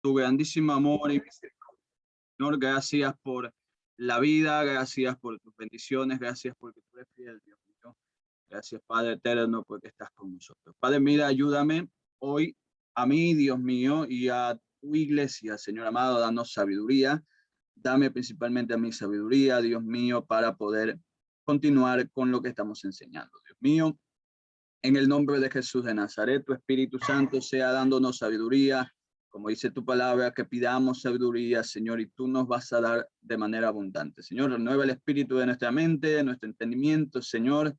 tu grandísimo amor y misericordia. Señor, gracias por la vida, gracias por tus bendiciones, gracias porque tú eres fiel, Dios mío. Gracias, Padre eterno, porque estás con nosotros. Padre, mira, ayúdame hoy a mí, Dios mío, y a tu iglesia, Señor amado, danos sabiduría. Dame principalmente a mi sabiduría, Dios mío, para poder continuar con lo que estamos enseñando. Dios mío, en el nombre de Jesús de Nazaret, tu Espíritu Santo sea dándonos sabiduría, como dice tu palabra, que pidamos sabiduría, Señor, y tú nos vas a dar de manera abundante. Señor, renueva el espíritu de nuestra mente, de nuestro entendimiento, Señor,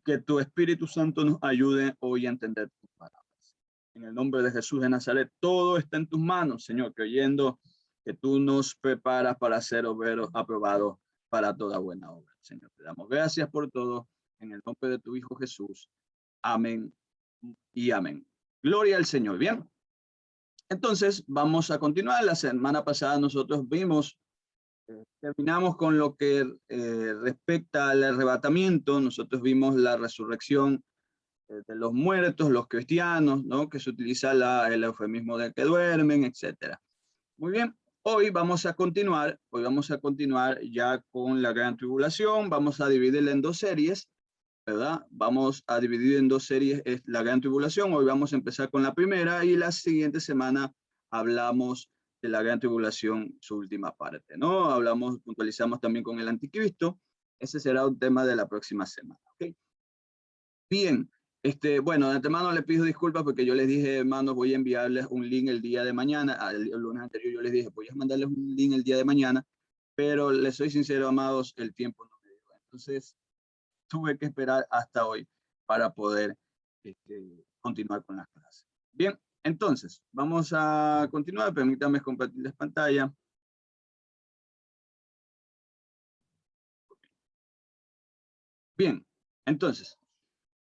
que tu Espíritu Santo nos ayude hoy a entender tus palabras. En el nombre de Jesús de Nazaret, todo está en tus manos, Señor, creyendo que tú nos preparas para ser obreros aprobados para toda buena obra. Señor, te damos gracias por todo, en el nombre de tu Hijo Jesús. Amén y amén. Gloria al Señor. Bien, entonces vamos a continuar. La semana pasada nosotros vimos, terminamos con lo que respecta al arrebatamiento. Nosotros vimos la resurrección de los muertos, los cristianos, ¿no? Que se utiliza el eufemismo de que duermen, etcétera. Muy bien, hoy vamos a continuar ya con la gran tribulación. Vamos a dividirla en dos series, ¿verdad? Vamos a dividir en dos series la gran tribulación. Hoy vamos a empezar con la primera y la siguiente semana hablamos de la gran tribulación, su última parte, ¿no? Puntualizamos también con el anticristo. Ese será un tema de la próxima semana, ¿ok? Bien, bueno, de antemano les pido disculpas porque yo les dije, hermanos, voy a enviarles un link el día de mañana. El lunes anterior yo les dije, voy a mandarles un link el día de mañana, pero les soy sincero, amados, el tiempo no me dio. Entonces, tuve que esperar hasta hoy para poder continuar con las clases. Bien, entonces, vamos a continuar. Permítanme compartirles pantalla. Bien, entonces,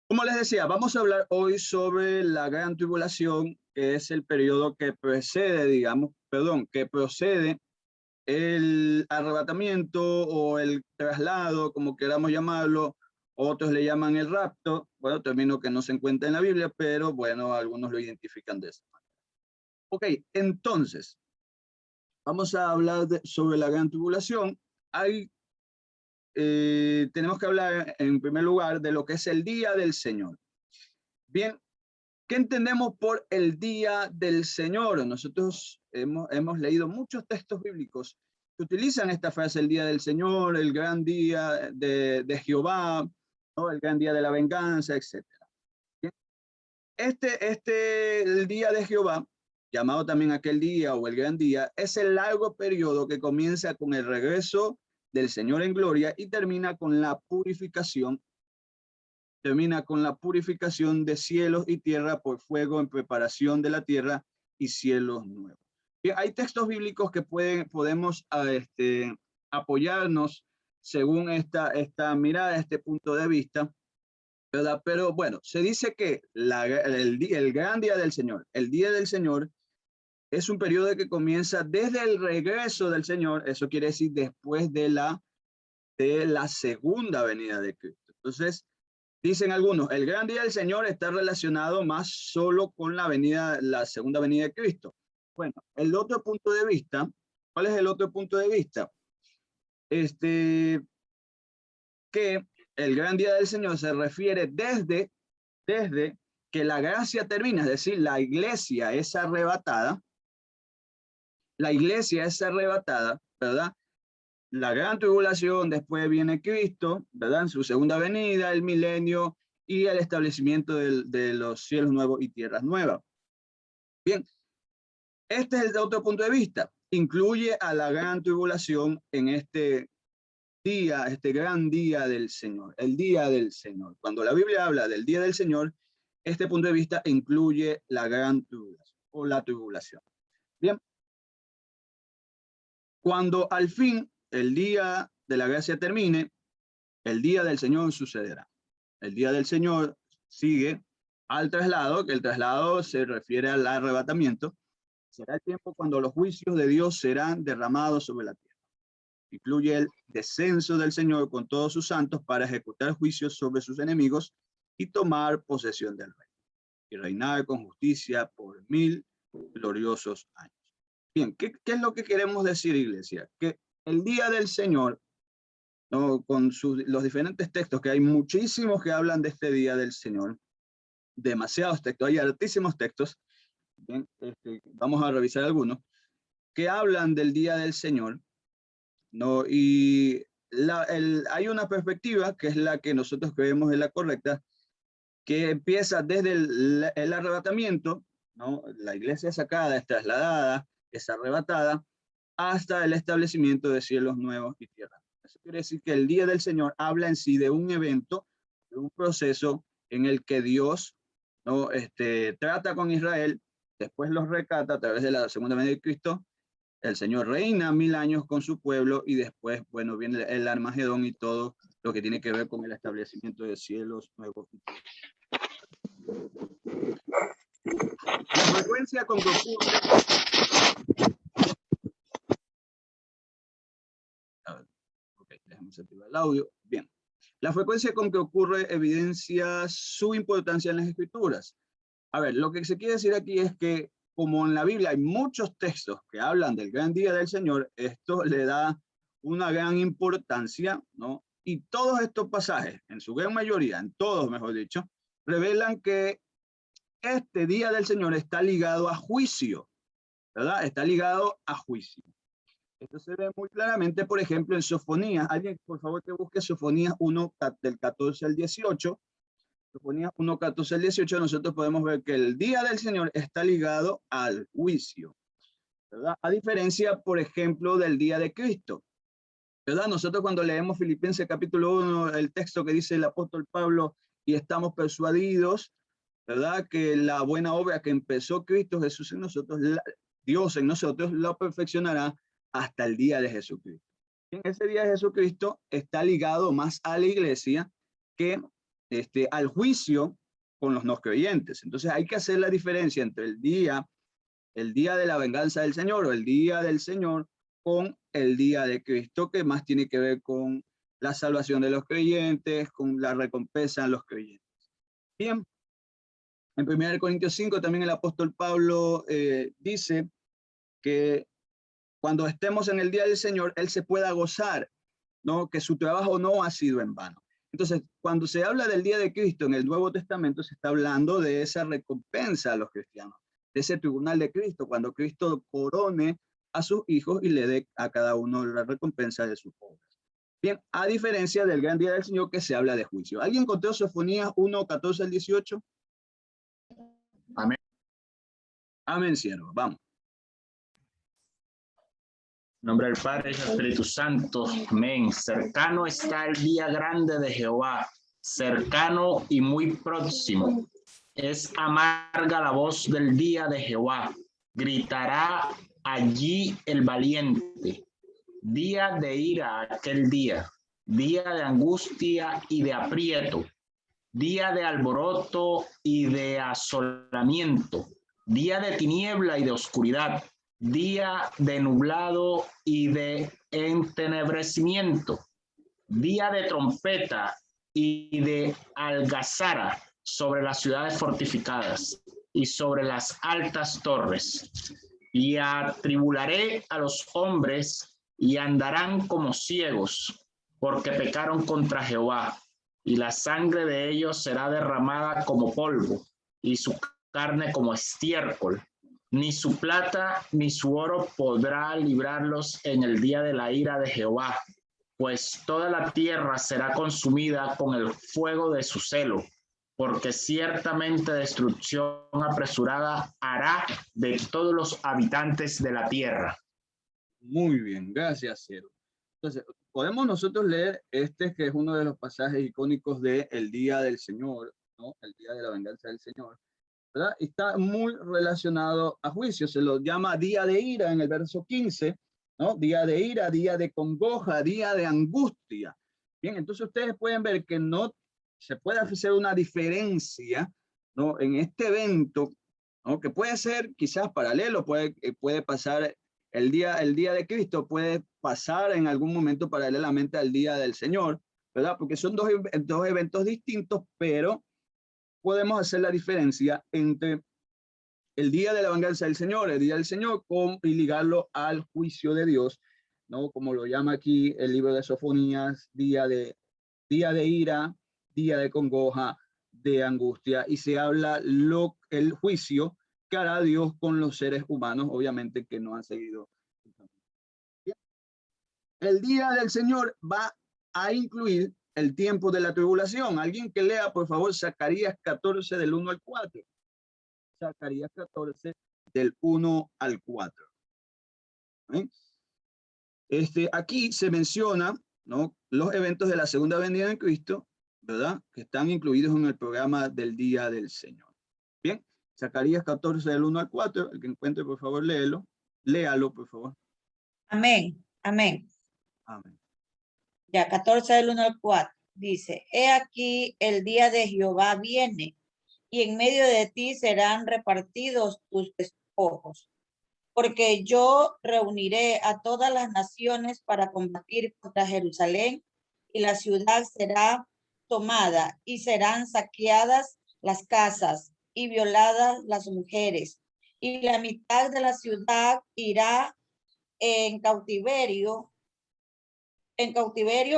como les decía, vamos a hablar hoy sobre la gran tribulación, que es el periodo que precede, que procede el arrebatamiento o el traslado, como queramos llamarlo. Otros le llaman el rapto, bueno, término que no se encuentra en la Biblia, pero bueno, algunos lo identifican de esa manera. Ok, entonces, vamos a hablar sobre la gran tribulación. Tenemos que hablar en primer lugar de lo que es el día del Señor. Bien, ¿qué entendemos por el día del Señor? Nosotros hemos leído muchos textos bíblicos que utilizan esta frase, el día del Señor, el gran día de Jehová, ¿no? El gran día de la venganza, etc. El día de Jehová, llamado también aquel día o el gran día, es el largo periodo que comienza con el regreso del Señor en gloria y termina con la purificación de cielos y tierra por fuego en preparación de la tierra y cielos nuevos. Y hay textos bíblicos que podemos apoyarnos según esta mirada, este punto de vista, ¿verdad? Pero bueno, se dice que el gran día del Señor, el día del Señor, es un periodo que comienza desde el regreso del Señor, eso quiere decir después de la segunda venida de Cristo. Entonces, dicen algunos, el gran día del Señor está relacionado más solo con la segunda venida de Cristo. Bueno, el otro punto de vista, ¿cuál es el otro punto de vista? Que el gran día del Señor se refiere desde que la gracia termina, es decir, la iglesia es arrebatada, ¿verdad? La gran tribulación, después viene Cristo, ¿verdad? En su segunda venida, el milenio y el establecimiento de los cielos nuevos y tierras nuevas. Bien, este es el otro punto de vista. Incluye a la gran tribulación en este gran día del Señor, el día del Señor. Cuando la Biblia habla del día del Señor, este punto de vista incluye la gran tribulación o la tribulación. Bien, cuando al fin el día de la gracia termine, el día del Señor sucederá. El día del Señor sigue al traslado, que el traslado se refiere al arrebatamiento. Será el tiempo cuando los juicios de Dios serán derramados sobre la tierra. Incluye el descenso del Señor con todos sus santos para ejecutar juicios sobre sus enemigos y tomar posesión del reino y reinar con justicia por 1000 gloriosos años. Bien, ¿qué es lo que queremos decir, iglesia? Que el día del Señor, ¿no? Con los diferentes textos, que hay muchísimos que hablan de este día del Señor, demasiados textos, hay altísimos textos, bien, vamos a revisar algunos, que hablan del día del Señor, ¿no? Y hay una perspectiva que es la que nosotros creemos es la correcta, que empieza desde el arrebatamiento, ¿no? La iglesia sacada, es trasladada, es arrebatada, hasta el establecimiento de cielos nuevos y tierra. Eso quiere decir que el día del Señor habla en sí de un evento, de un proceso en el que Dios, ¿no? Trata con Israel, después los rescata a través de la segunda venida de Cristo. El Señor reina 1000 años con su pueblo y después, bueno, viene el Armagedón y todo lo que tiene que ver con el establecimiento de cielos nuevos. La frecuencia con que ocurre... Ok, déjame activar el audio. Bien. La frecuencia con que ocurre evidencia su importancia en las Escrituras. A ver, lo que se quiere decir aquí es que como en la Biblia hay muchos textos que hablan del gran día del Señor, esto le da una gran importancia, ¿no? Y todos estos pasajes, en su gran mayoría, en todos, mejor dicho, revelan que este día del Señor está ligado a juicio, ¿verdad? Está ligado a juicio. Esto se ve muy claramente, por ejemplo, en Sofonías. Alguien, por favor, que busque Sofonías 1, del 14 al 18. Sofonías 1, 14 al 18, nosotros podemos ver que el día del Señor está ligado al juicio, ¿verdad? A diferencia, por ejemplo, del día de Cristo, ¿verdad? Nosotros cuando leemos Filipenses capítulo 1, el texto que dice el apóstol Pablo, y estamos persuadidos, ¿verdad? Que la buena obra que empezó Cristo Jesús en nosotros, Dios en nosotros, la perfeccionará hasta el día de Jesucristo. En ese día de Jesucristo está ligado más a la iglesia que al juicio con los no creyentes. Entonces hay que hacer la diferencia entre el día de la venganza del Señor o el día del Señor con el día de Cristo, que más tiene que ver con la salvación de los creyentes, con la recompensa a los creyentes. Bien, en 1 Corintios 5 también el apóstol Pablo dice que cuando estemos en el día del Señor, Él se pueda gozar, ¿no? Que su trabajo no ha sido en vano. Entonces, cuando se habla del día de Cristo en el Nuevo Testamento, se está hablando de esa recompensa a los cristianos, de ese tribunal de Cristo, cuando Cristo corone a sus hijos y le dé a cada uno la recompensa de sus obras. Bien, a diferencia del gran día del Señor que se habla de juicio. ¿Alguien encontró Sofonías 1, 14 al 18? Amén. Amén, siervo. Vamos. En nombre del Padre y del Espíritu Santo. Amén. Cercano está el día grande de Jehová, cercano y muy próximo. Es amarga la voz del día de Jehová. Gritará allí el valiente. Día de ira aquel día, día de angustia y de aprieto, día de alboroto y de asolamiento, día de tiniebla y de oscuridad, día de nublado y de entenebrecimiento, día de trompeta y de algazara sobre las ciudades fortificadas y sobre las altas torres. Y atribularé a los hombres y andarán como ciegos, porque pecaron contra Jehová, y la sangre de ellos será derramada como polvo, y su carne como estiércol. Ni su plata ni su oro podrá librarlos en el día de la ira de Jehová, pues toda la tierra será consumida con el fuego de su celo, porque ciertamente destrucción apresurada hará de todos los habitantes de la tierra. Muy bien, gracias, siervo. Entonces, podemos nosotros leer que es uno de los pasajes icónicos de el Día del Señor, ¿no? El Día de la Venganza del Señor, ¿verdad? Está muy relacionado a juicio, se lo llama Día de Ira en el verso 15, ¿no? Día de ira, día de congoja, día de angustia. Bien, entonces ustedes pueden ver que no se puede hacer una diferencia, ¿no? En este evento, ¿no? Que puede ser quizás paralelo, puede pasar el día de Cristo, puede pasar en algún momento paralelamente al día del Señor, ¿verdad? Porque son dos eventos distintos, pero podemos hacer la diferencia entre el día de la venganza del Señor, el día del Señor, y ligarlo al juicio de Dios, ¿no? Como lo llama aquí el libro de Sofonías, día de ira, día de congoja, de angustia, y se habla el juicio que hará Dios con los seres humanos, obviamente que no han seguido. El día del Señor va a incluir el tiempo de la tribulación. Alguien que lea, por favor, Zacarías 14 del 1 al 4. Zacarías 14 del 1 al 4. ¿Eh? Aquí se menciona, ¿no?, los eventos de la segunda venida de Cristo, ¿verdad?, que están incluidos en el programa del día del Señor. Bien, Zacarías 14 del 1 al 4, el que encuentre, por favor, léalo, por favor. Amén, amén. Amén. Ya, 14 del 1 al 4. Dice, he aquí el día de Jehová viene, y en medio de ti serán repartidos tus despojos. Porque yo reuniré a todas las naciones para combatir contra Jerusalén, y la ciudad será tomada, y serán saqueadas las casas, y violadas las mujeres, y la mitad de la ciudad irá en cautiverio,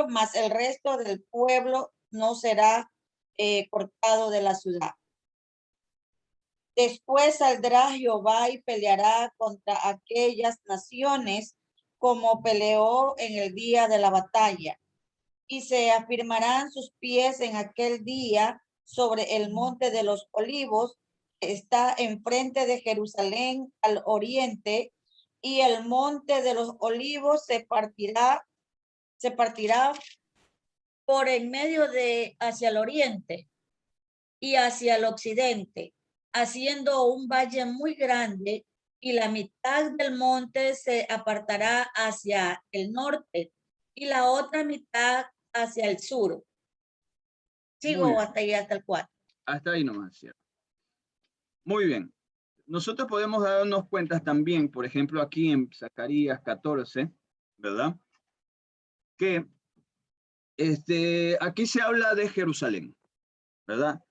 mas el resto del pueblo no será cortado de la ciudad. Después saldrá Jehová y peleará contra aquellas naciones como peleó en el día de la batalla. Y se afirmarán sus pies en aquel día sobre el monte de los olivos, que está enfrente de Jerusalén al oriente, y el monte de los olivos se partirá por en medio de hacia el oriente y hacia el occidente, haciendo un valle muy grande, y la mitad del monte se apartará hacia el norte y la otra mitad hacia el sur. Sigo hasta ahí, hasta el 4. Hasta ahí nomás, ¿cierto? Muy bien. Nosotros podemos darnos cuenta también, por ejemplo, aquí en Zacarías 14, ¿verdad?, que aquí se habla de Jerusalén, ¿verdad?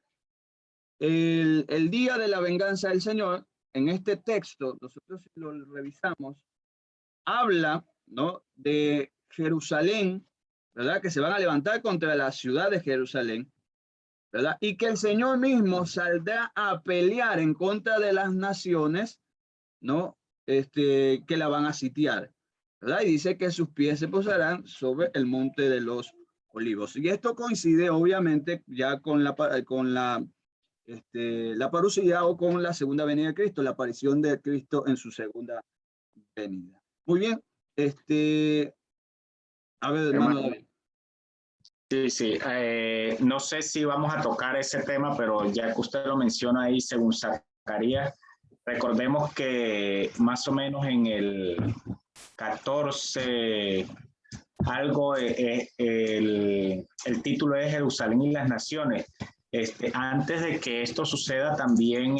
El día de la venganza del Señor, en este texto, nosotros lo revisamos, habla, ¿no?, de Jerusalén, ¿verdad?, que se van a levantar contra la ciudad de Jerusalén, ¿verdad?, y que el Señor mismo saldrá a pelear en contra de las naciones, ¿no?, que la van a sitiar, ¿verdad? Y dice que sus pies se posarán sobre el monte de los olivos. Y esto coincide, obviamente, ya con la parucía o con la segunda venida de Cristo, la aparición de Cristo en su segunda venida. Muy bien. A ver, hermano David. Sí. No sé si vamos a tocar ese tema, pero ya que usted lo menciona ahí, según Zacarías, recordemos que más o menos en el 14, algo, el título es Jerusalén y las Naciones. Antes de que esto suceda, también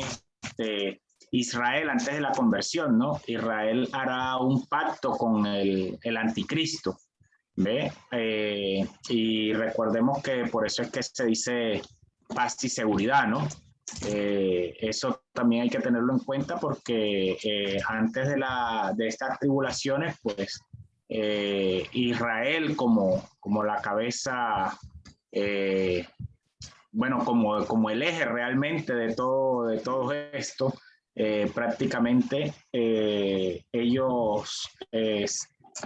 Israel, antes de la conversión, ¿no? Israel hará un pacto con el anticristo. ¿Ve? Y recordemos que por eso es que se dice paz y seguridad, ¿no? Eso también hay que tenerlo en cuenta porque antes de estas tribulaciones, pues Israel como la cabeza, bueno, como el eje realmente de todo esto, prácticamente ellos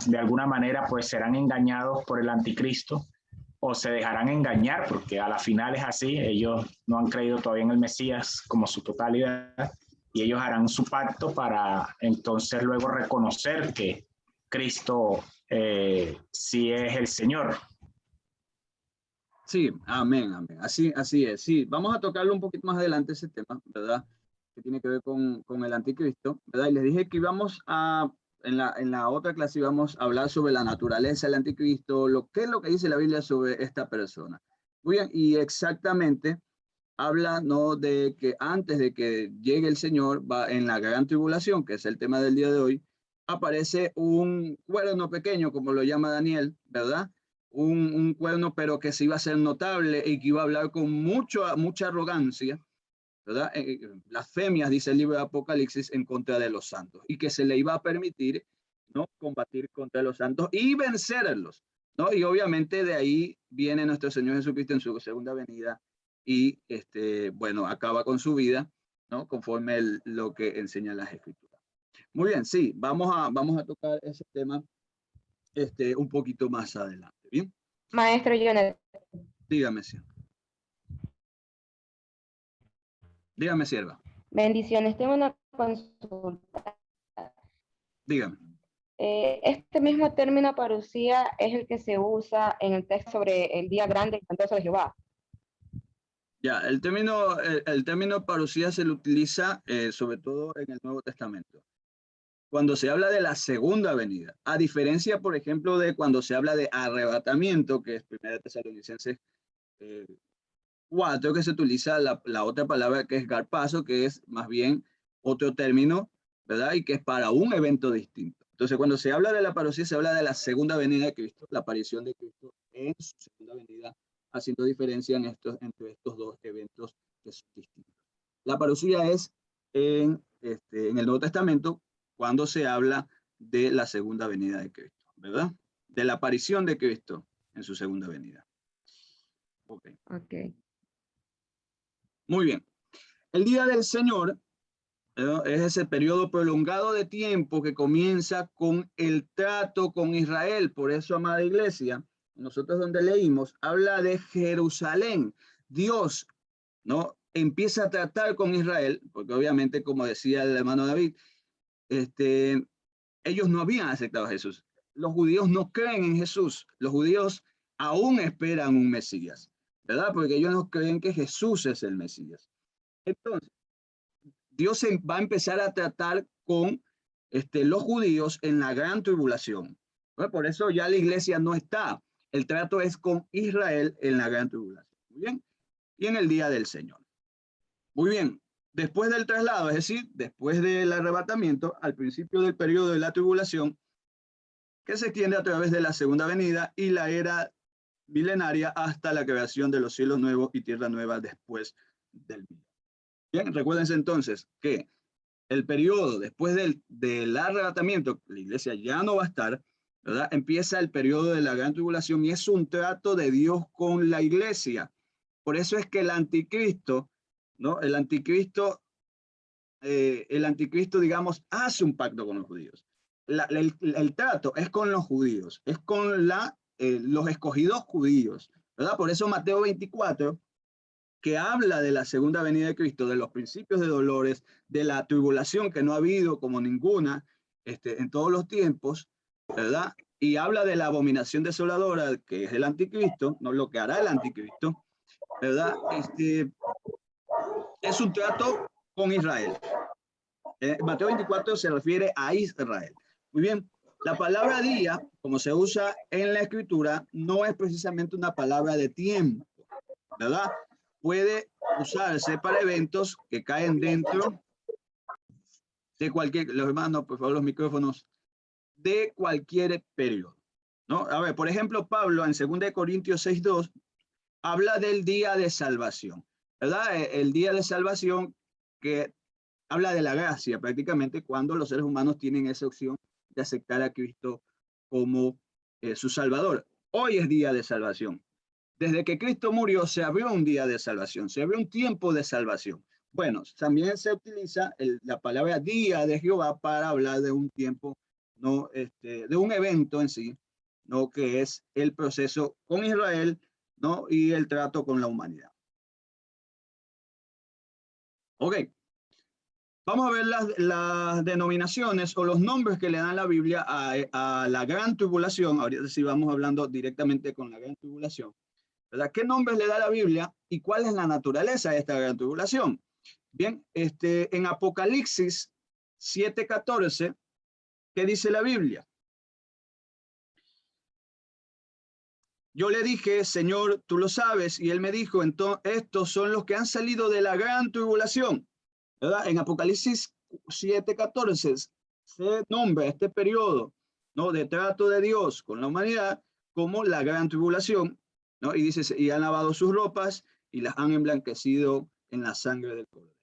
de alguna manera pues serán engañados por el anticristo o se dejarán engañar, porque a la final es así, ellos no han creído todavía en el Mesías como su totalidad, y ellos harán su pacto para entonces luego reconocer que Cristo sí es el Señor. Sí, amén. Así es. Sí, vamos a tocarlo un poquito más adelante ese tema, ¿verdad?, que tiene que ver con el anticristo, ¿verdad? Y les dije que íbamos en la otra clase íbamos a hablar sobre la naturaleza del anticristo, qué es lo que dice la Biblia sobre esta persona. Muy bien, y exactamente habla, ¿no?, de que antes de que llegue el Señor, va en la gran tribulación, que es el tema del día de hoy, aparece un cuerno pequeño, como lo llama Daniel, ¿verdad? Un cuerno, pero que se iba a ser notable y que iba a hablar con mucha arrogancia, ¿verdad? Blasfemias, dice el libro de Apocalipsis, en contra de los santos, y que se le iba a permitir, ¿no?, combatir contra los santos y vencerlos, ¿no? Y obviamente de ahí viene nuestro Señor Jesucristo en su segunda venida y, bueno, acaba con su vida, ¿no?, conforme lo que enseñan las Escrituras. Muy bien, sí, vamos a tocar ese tema un poquito más adelante, ¿bien? Maestro Jonathan, Dígame, sierva. Dígame, sierva. bendiciones. Tengo una consulta. Dígame. Este mismo término parucía es el que se usa en el texto sobre el día grande y espantoso de Jehová. Ya, el término parucía se lo utiliza sobre todo en el Nuevo Testamento, cuando se habla de la segunda venida, a diferencia, por ejemplo, de cuando se habla de arrebatamiento, que es 1 Tesalonicenses 4, que se utiliza la otra palabra que es garpazo, que es más bien otro término, ¿verdad? Y que es para un evento distinto. Entonces, cuando se habla de la parucía, se habla de la segunda venida de Cristo, la aparición de Cristo en su segunda venida, haciendo diferencia entre estos dos eventos que son distintos. La parucía es en el Nuevo Testamento, cuando se habla de la segunda venida de Cristo, ¿verdad? De la aparición de Cristo en su segunda venida. Ok. Okay. Muy bien. El día del Señor es ese periodo prolongado de tiempo que comienza con el trato con Israel. Por eso, amada iglesia, nosotros donde leímos, habla de Jerusalén. Dios, ¿no?, empieza a tratar con Israel, porque obviamente, como decía el hermano David, ellos no habían aceptado a Jesús. Los judíos no creen en Jesús. Los judíos aún esperan un Mesías, ¿verdad? Porque ellos no creen que Jesús es el Mesías. Entonces, Dios va a empezar a tratar con los judíos en la gran tribulación. ¿No? Por eso ya la iglesia no está. El trato es con Israel en la gran tribulación. Muy bien. Y en el día del Señor. Muy bien. Después del traslado, es decir, después del arrebatamiento, al principio del periodo de la tribulación, que se extiende a través de la segunda venida y la era milenaria hasta la creación de los cielos nuevos y tierra nueva después del milenio. Bien, recuérdense entonces que el periodo después del arrebatamiento, la iglesia ya no va a estar, ¿verdad? Empieza el periodo de la gran tribulación y es un trato de Dios con la iglesia. Por eso es que el anticristo, ¿no? El anticristo, digamos, hace un pacto con los judíos. El trato es con los judíos, es con los escogidos judíos, ¿verdad? Por eso Mateo 24, que habla de la segunda venida de Cristo, de los principios de dolores, de la tribulación que no ha habido como ninguna en todos los tiempos, ¿verdad? Y habla de la abominación desoladora, que es el anticristo, no lo que hará el anticristo, ¿verdad? Es un trato con Israel. Mateo 24 se refiere a Israel. Muy bien, la palabra día, como se usa en la escritura, no es precisamente una palabra de tiempo, ¿verdad? Puede usarse para eventos que caen dentro de cualquier, los hermanos, por favor, los micrófonos, de cualquier periodo, ¿no? A ver, por ejemplo, Pablo en 2 Corintios 6:2 habla del día de salvación, ¿verdad? El día de salvación que habla de la gracia, prácticamente cuando los seres humanos tienen esa opción de aceptar a Cristo como su Salvador. Hoy es día de salvación. Desde que Cristo murió se abrió un día de salvación, se abrió un tiempo de salvación. Bueno, también se utiliza la palabra día de Jehová para hablar de un tiempo, no, de un evento en sí, no, que es el proceso con Israel, no, y el trato con la humanidad. Ok, vamos a ver las denominaciones o los nombres que le dan la Biblia a la gran tribulación. Ahorita sí vamos hablando directamente con la gran tribulación, ¿verdad? ¿Qué nombres le da la Biblia y cuál es la naturaleza de esta gran tribulación? Bien, en Apocalipsis 7:14, ¿qué dice la Biblia? Yo le dije, Señor, tú lo sabes, y él me dijo, entonces, estos son los que han salido de la gran tribulación, ¿verdad? En Apocalipsis 7:14 se nombra este periodo, ¿no?, de trato de Dios con la humanidad como la gran tribulación, ¿no? Y dice, y han lavado sus ropas y las han emblanquecido en la sangre del cordero.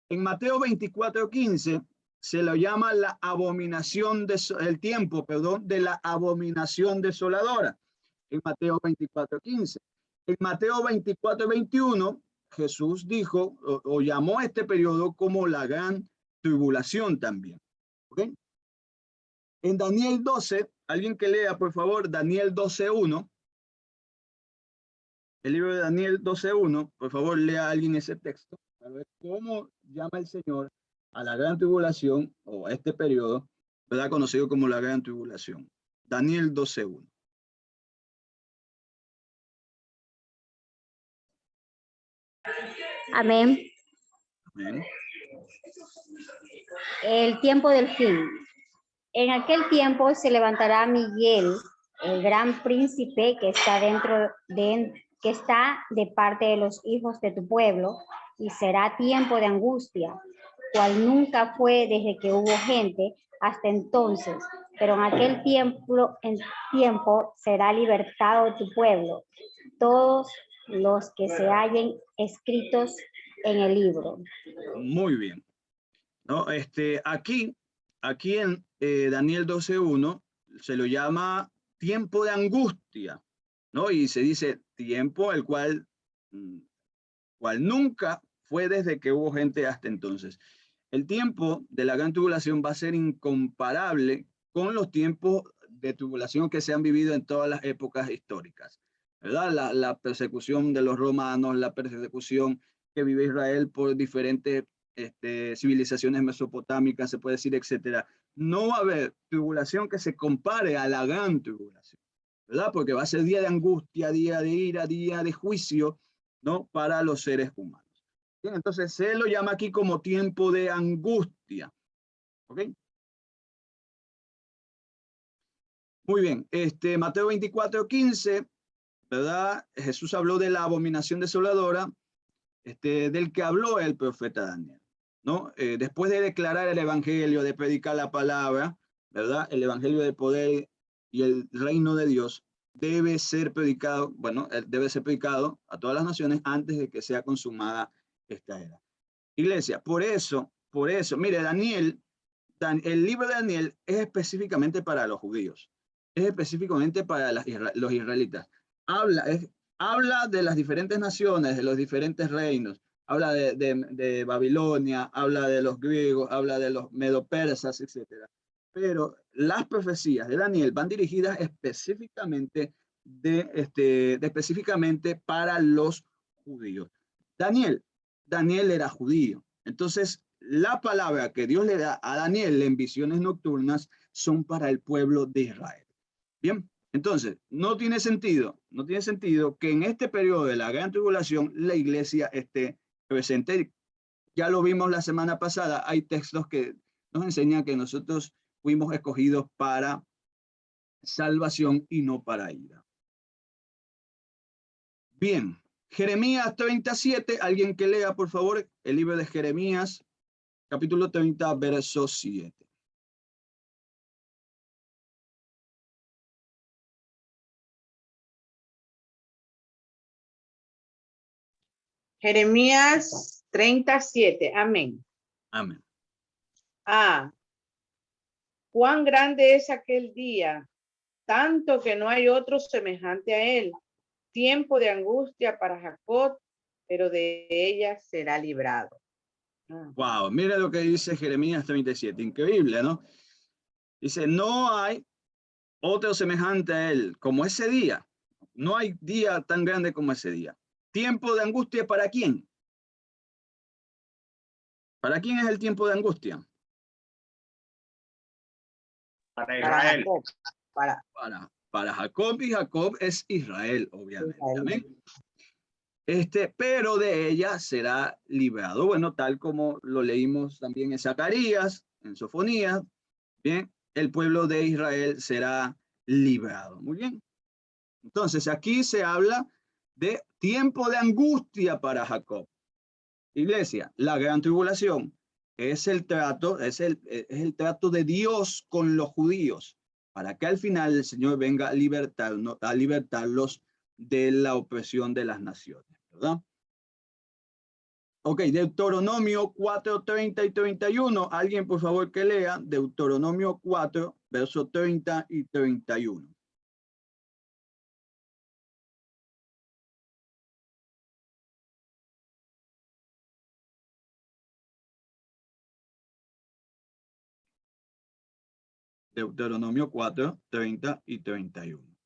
En Mateo 24:15 se lo llama la abominación el tiempo, perdón, de la abominación desoladora. En Mateo 24:15. En Mateo 24:21 Jesús dijo o llamó a este periodo como la gran tribulación también. ¿Okay? En Daniel 12, alguien que lea por favor Daniel 12:1. El libro de Daniel 12:1, por favor lea a alguien ese texto para ver cómo llama el Señor a la gran tribulación o a este periodo, ¿verdad? Conocido como la gran tribulación. Daniel 12:1. Amén. Amén. El tiempo del fin. En aquel tiempo se levantará Miguel, el gran príncipe que está que está de parte de los hijos de tu pueblo, y será tiempo de angustia, cual nunca fue desde que hubo gente hasta entonces. Pero en aquel tiempo será libertado tu pueblo, todos los que se hallen escritos en el libro. Muy bien. ¿No? Aquí en Daniel 12:1 se lo llama tiempo de angustia, ¿no? Y se dice tiempo el cual nunca fue desde que hubo gente hasta entonces. El tiempo de la gran tribulación va a ser incomparable con los tiempos de tribulación que se han vivido en todas las épocas históricas, ¿verdad? La persecución de los romanos, la persecución que vive Israel por diferentes civilizaciones mesopotámicas, se puede decir, etcétera. No va a haber tribulación que se compare a la gran tribulación, ¿verdad? Porque va a ser día de angustia, día de ira, día de juicio, ¿no? Para los seres humanos. Bien, entonces se lo llama aquí como tiempo de angustia. ¿Ok? Muy bien. Mateo 24:15, ¿verdad? Jesús habló de la abominación desoladora, del que habló el profeta Daniel, ¿no? Después de declarar el evangelio, de predicar la palabra, ¿verdad? El evangelio de poder y el reino de Dios debe ser predicado, bueno, debe ser predicado a todas las naciones antes de que sea consumada esta era. Iglesia, por eso, mire, el libro de Daniel es específicamente para los judíos, es específicamente para los israelitas. Habla de las diferentes naciones, de los diferentes reinos, habla de Babilonia, habla de los griegos, habla de los medopersas, etc. Pero las profecías de Daniel van dirigidas específicamente específicamente para los judíos. Daniel era judío. Entonces, la palabra que Dios le da a Daniel en visiones nocturnas son para el pueblo de Israel. Bien, entonces, no tiene sentido que en este periodo de la gran tribulación la iglesia esté presente. Ya lo vimos la semana pasada, hay textos que nos enseñan que nosotros fuimos escogidos para salvación y no para ira. Bien, Jeremías 37, alguien que lea por favor el libro de Jeremías, capítulo 30, verso 7. Jeremías 37, amén. Amén. Cuán grande es aquel día, tanto que no hay otro semejante a él. Tiempo de angustia para Jacob, pero de ella será librado. Wow, mira lo que dice Jeremías 37, increíble, ¿no? Dice, no hay otro semejante a él, como ese día. No hay día tan grande como ese día. Tiempo de angustia, ¿para quién? ¿Para quién es el tiempo de angustia? Para Israel. Para Jacob, y Jacob es Israel, obviamente. Amén. Pero de ella será librado. Bueno, tal como lo leímos también en Zacarías, en Sofonías, bien, el pueblo de Israel será librado. Muy bien. Entonces, aquí se habla de tiempo de angustia para Jacob. Iglesia, la gran tribulación es el trato, es el trato de Dios con los judíos, para que al final el Señor venga a libertarlos de la opresión de las naciones, ¿verdad? Ok, Deuteronomio 4, 30 y 31. Alguien, por favor, que lea Deuteronomio 4, versos 30 y 31. Deuteronomio 4, 30 y 31.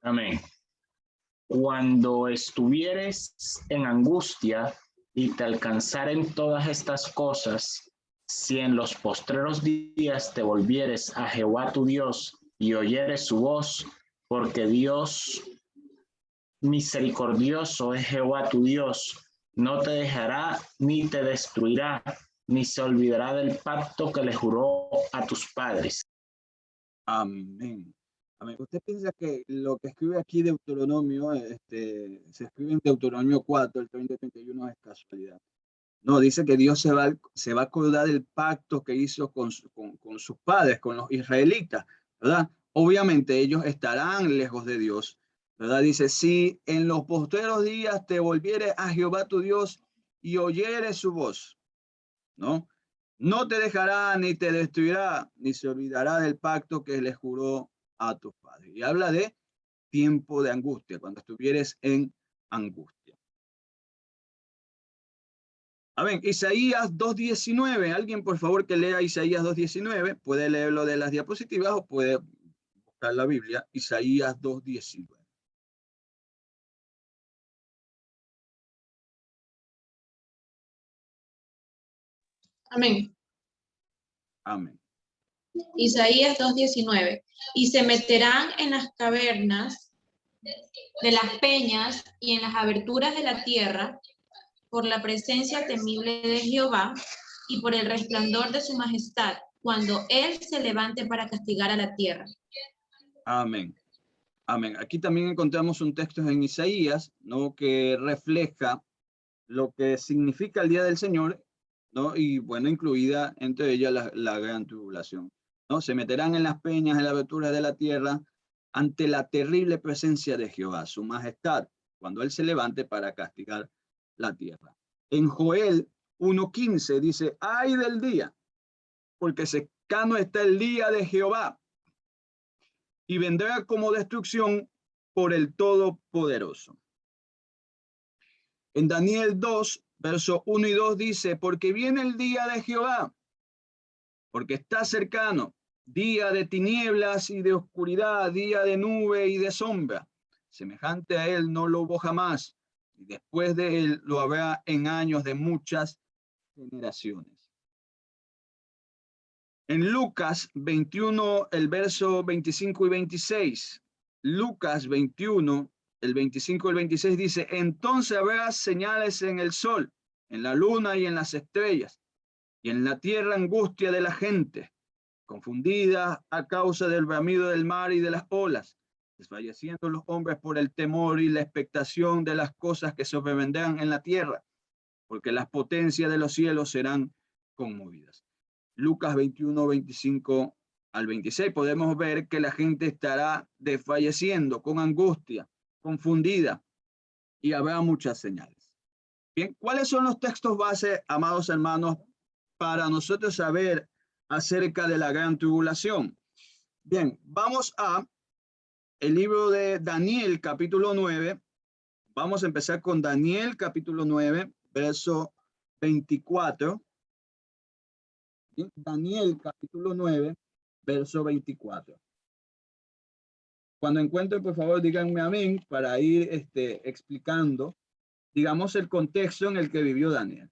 Amén. Cuando estuvieres en angustia y te alcanzaren todas estas cosas, si en los postreros días te volvieres a Jehová tu Dios y oyeres su voz, porque Dios misericordioso es Jehová tu Dios, no te dejará ni te destruirá, ni se olvidará del pacto que le juró a tus padres. Amén. Amén. ¿Usted piensa que lo que escribe aquí Deuteronomio, se escribe en Deuteronomio 4, el 30 y 31 es casualidad? No, dice que Dios se va a acordar del pacto que hizo con sus padres, con los israelitas, ¿verdad? Obviamente ellos estarán lejos de Dios, ¿verdad? Dice, si en los postreros días te volvieres a Jehová tu Dios y oyeres su voz, ¿no? No te dejará ni te destruirá, ni se olvidará del pacto que les juró a tus padres. Y habla de tiempo de angustia, cuando estuvieres en angustia. A ver, Isaías 2:19. Alguien, por favor, que lea Isaías 2:19. Puede leerlo de las diapositivas o puede buscar la Biblia. Isaías 2:19. Amén. Amén. Isaías 2:19. Y se meterán en las cavernas de las peñas y en las aberturas de la tierra por la presencia temible de Jehová y por el resplandor de su majestad, cuando él se levante para castigar a la tierra. Amén. Amén. Aquí también encontramos un texto en Isaías, ¿no? Que refleja lo que significa el día del Señor, ¿no? Y bueno, incluida entre ellas la gran tribulación, ¿no? Se meterán en las peñas, en la abertura de la tierra, ante la terrible presencia de Jehová, su majestad, cuando él se levante para castigar la tierra. En Joel 1:15 dice, ay del día, porque cercano está el día de Jehová, y vendrá como destrucción por el Todopoderoso. En Daniel 2, versos 1 y 2 dice, porque viene el día de Jehová, porque está cercano, día de tinieblas y de oscuridad, día de nube y de sombra. Semejante a él no lo hubo jamás, y después de él lo habrá en años de muchas generaciones. En Lucas 21, el verso 25 y 26, Lucas 21, el 25 y el 26 dice, entonces habrá señales en el sol, en la luna y en las estrellas, y en la tierra angustia de la gente, confundida a causa del bramido del mar y de las olas, desfalleciendo los hombres por el temor y la expectación de las cosas que sobrevendrán en la tierra, porque las potencias de los cielos serán conmovidas. Lucas 21, 25 al 26, podemos ver que la gente estará desfalleciendo con angustia, confundida, y habrá muchas señales. Bien, ¿cuáles son los textos base, amados hermanos, para nosotros saber acerca de la gran tribulación? Bien, vamos a el libro de Daniel, capítulo 9. Vamos a empezar con Daniel, capítulo 9, verso 24. Daniel, capítulo 9, verso 24. Cuando encuentren, por favor, díganme amén para ir explicando, digamos, el contexto en el que vivió Daniel.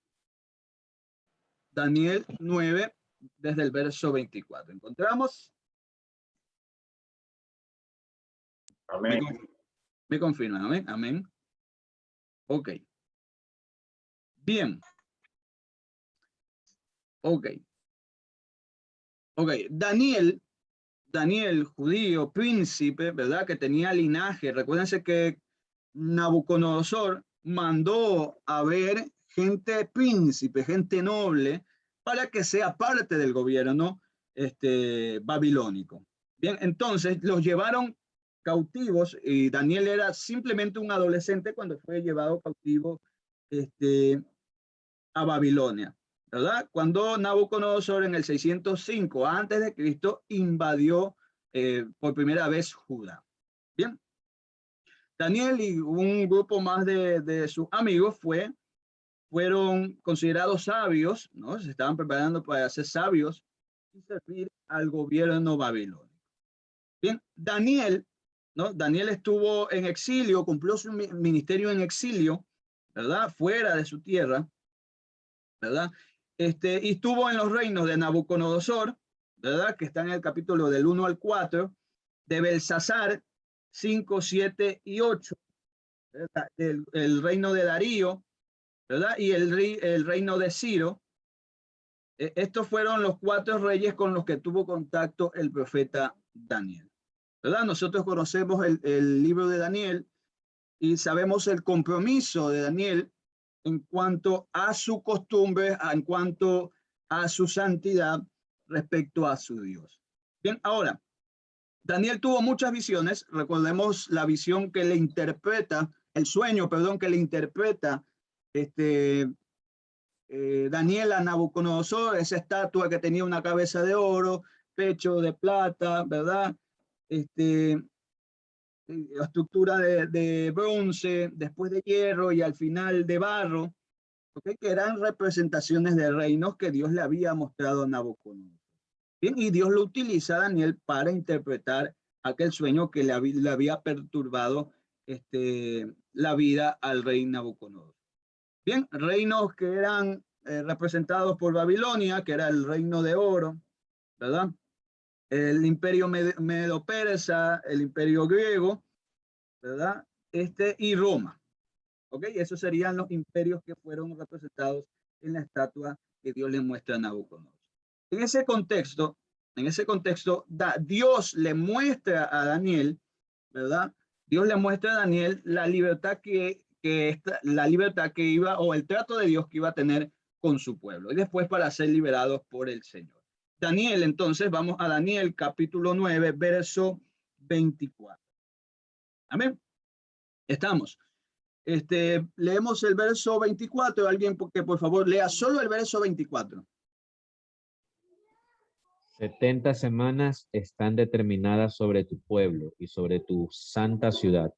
Daniel 9, desde el verso 24. ¿Encontramos? Amén. Me confirman, amén, amén. Ok. Bien. Ok. Ok. Daniel, judío, príncipe, ¿verdad? Que tenía linaje. Recuérdense que Nabucodonosor mandó a ver gente príncipe, gente noble, para que sea parte del gobierno babilónico. Bien, entonces los llevaron cautivos y Daniel era simplemente un adolescente cuando fue llevado cautivo a Babilonia, ¿verdad? Cuando Nabucodonosor en el 605 antes de Cristo invadió por primera vez Judá. Bien. Daniel y un grupo más de sus amigos fueron considerados sabios, ¿no? Se estaban preparando para ser sabios y servir al gobierno babilónico. Bien, Daniel, ¿no? Daniel estuvo en exilio, cumplió su ministerio en exilio, ¿verdad? Fuera de su tierra, ¿verdad? Y estuvo en los reinos de Nabucodonosor, ¿verdad? Que está en el capítulo del 1 al 4, de Belsasar, 5, 7 y 8, el reino de Darío, ¿verdad? Y el reino de Ciro. Estos fueron los 4 reyes con los que tuvo contacto el profeta Daniel, ¿verdad? Nosotros conocemos el libro de Daniel y sabemos el compromiso de Daniel en cuanto a su costumbre, en cuanto a su santidad respecto a su Dios. Bien, ahora, Daniel tuvo muchas visiones. Recordemos la visión que le interpreta, el sueño, perdón, que le interpreta Daniel a Nabucodonosor, esa estatua que tenía una cabeza de oro, pecho de plata, ¿verdad? Estructura de bronce, después de hierro y al final de barro, ¿okay? Que eran representaciones de reinos que Dios le había mostrado a Nabucodonosor. Bien, y Dios lo utiliza a Daniel para interpretar aquel sueño que le había perturbado la vida al rey Nabucodonosor. Bien, reinos que eran representados por Babilonia, que era el reino de oro, ¿verdad? El imperio medo-persa, el imperio griego, ¿verdad? Y Roma. ¿Ok? Esos serían los imperios que fueron representados en la estatua que Dios le muestra a Nabucodonosor. En ese contexto, Dios le muestra a Daniel, ¿verdad? Dios le muestra a Daniel la libertad la libertad que iba, o el trato de Dios que iba a tener con su pueblo, y después para ser liberados por el Señor. Daniel, entonces, vamos a Daniel capítulo 9, verso 24. Amén. Estamos. Leemos el verso 24. Alguien que por favor lea solo el verso 24. 70 semanas están determinadas sobre tu pueblo y sobre tu santa ciudad,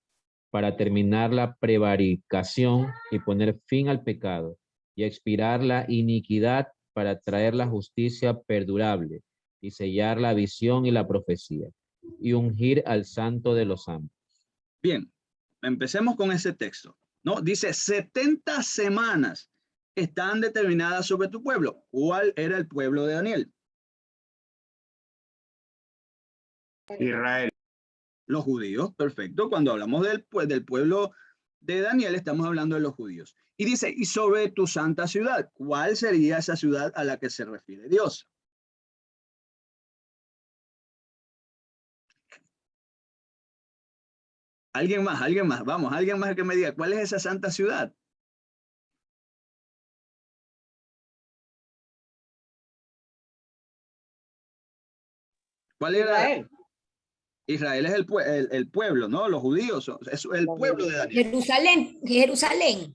para terminar la prevaricación y poner fin al pecado, y expirar la iniquidad, para traer la justicia perdurable, y sellar la visión y la profecía, y ungir al santo de los santos. Bien, empecemos con ese texto, ¿no? Dice, 70 semanas están determinadas sobre tu pueblo. ¿Cuál era el pueblo de Daniel? Israel. Los judíos, perfecto. Cuando hablamos del pueblo de Daniel, estamos hablando de los judíos. Y dice, y sobre tu santa ciudad, ¿cuál sería esa ciudad a la que se refiere Dios? Alguien más, vamos, alguien más que me diga, ¿cuál es esa santa ciudad? ¿Cuál era? Israel. Israel es el pueblo, ¿no? Los judíos, es el pueblo de Daniel.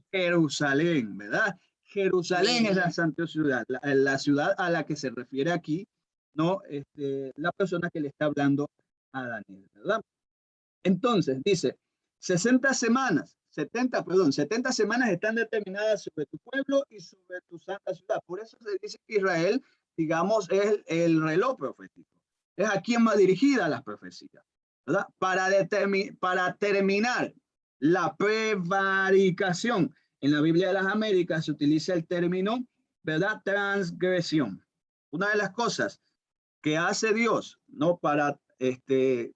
Jerusalén, ¿verdad? Jerusalén es la santa ciudad, la ciudad a la que se refiere aquí, ¿no? La persona que le está hablando a Daniel, ¿verdad? Entonces, dice, 70 semanas están determinadas sobre tu pueblo y sobre tu santa ciudad. Por eso se dice que Israel, digamos, es el reloj profético. Es a quien va dirigida las profecías, ¿verdad? Para terminar la prevaricación. En la Biblia de las Américas se utiliza el término, ¿verdad? Transgresión. Una de las cosas que hace Dios, ¿no? Para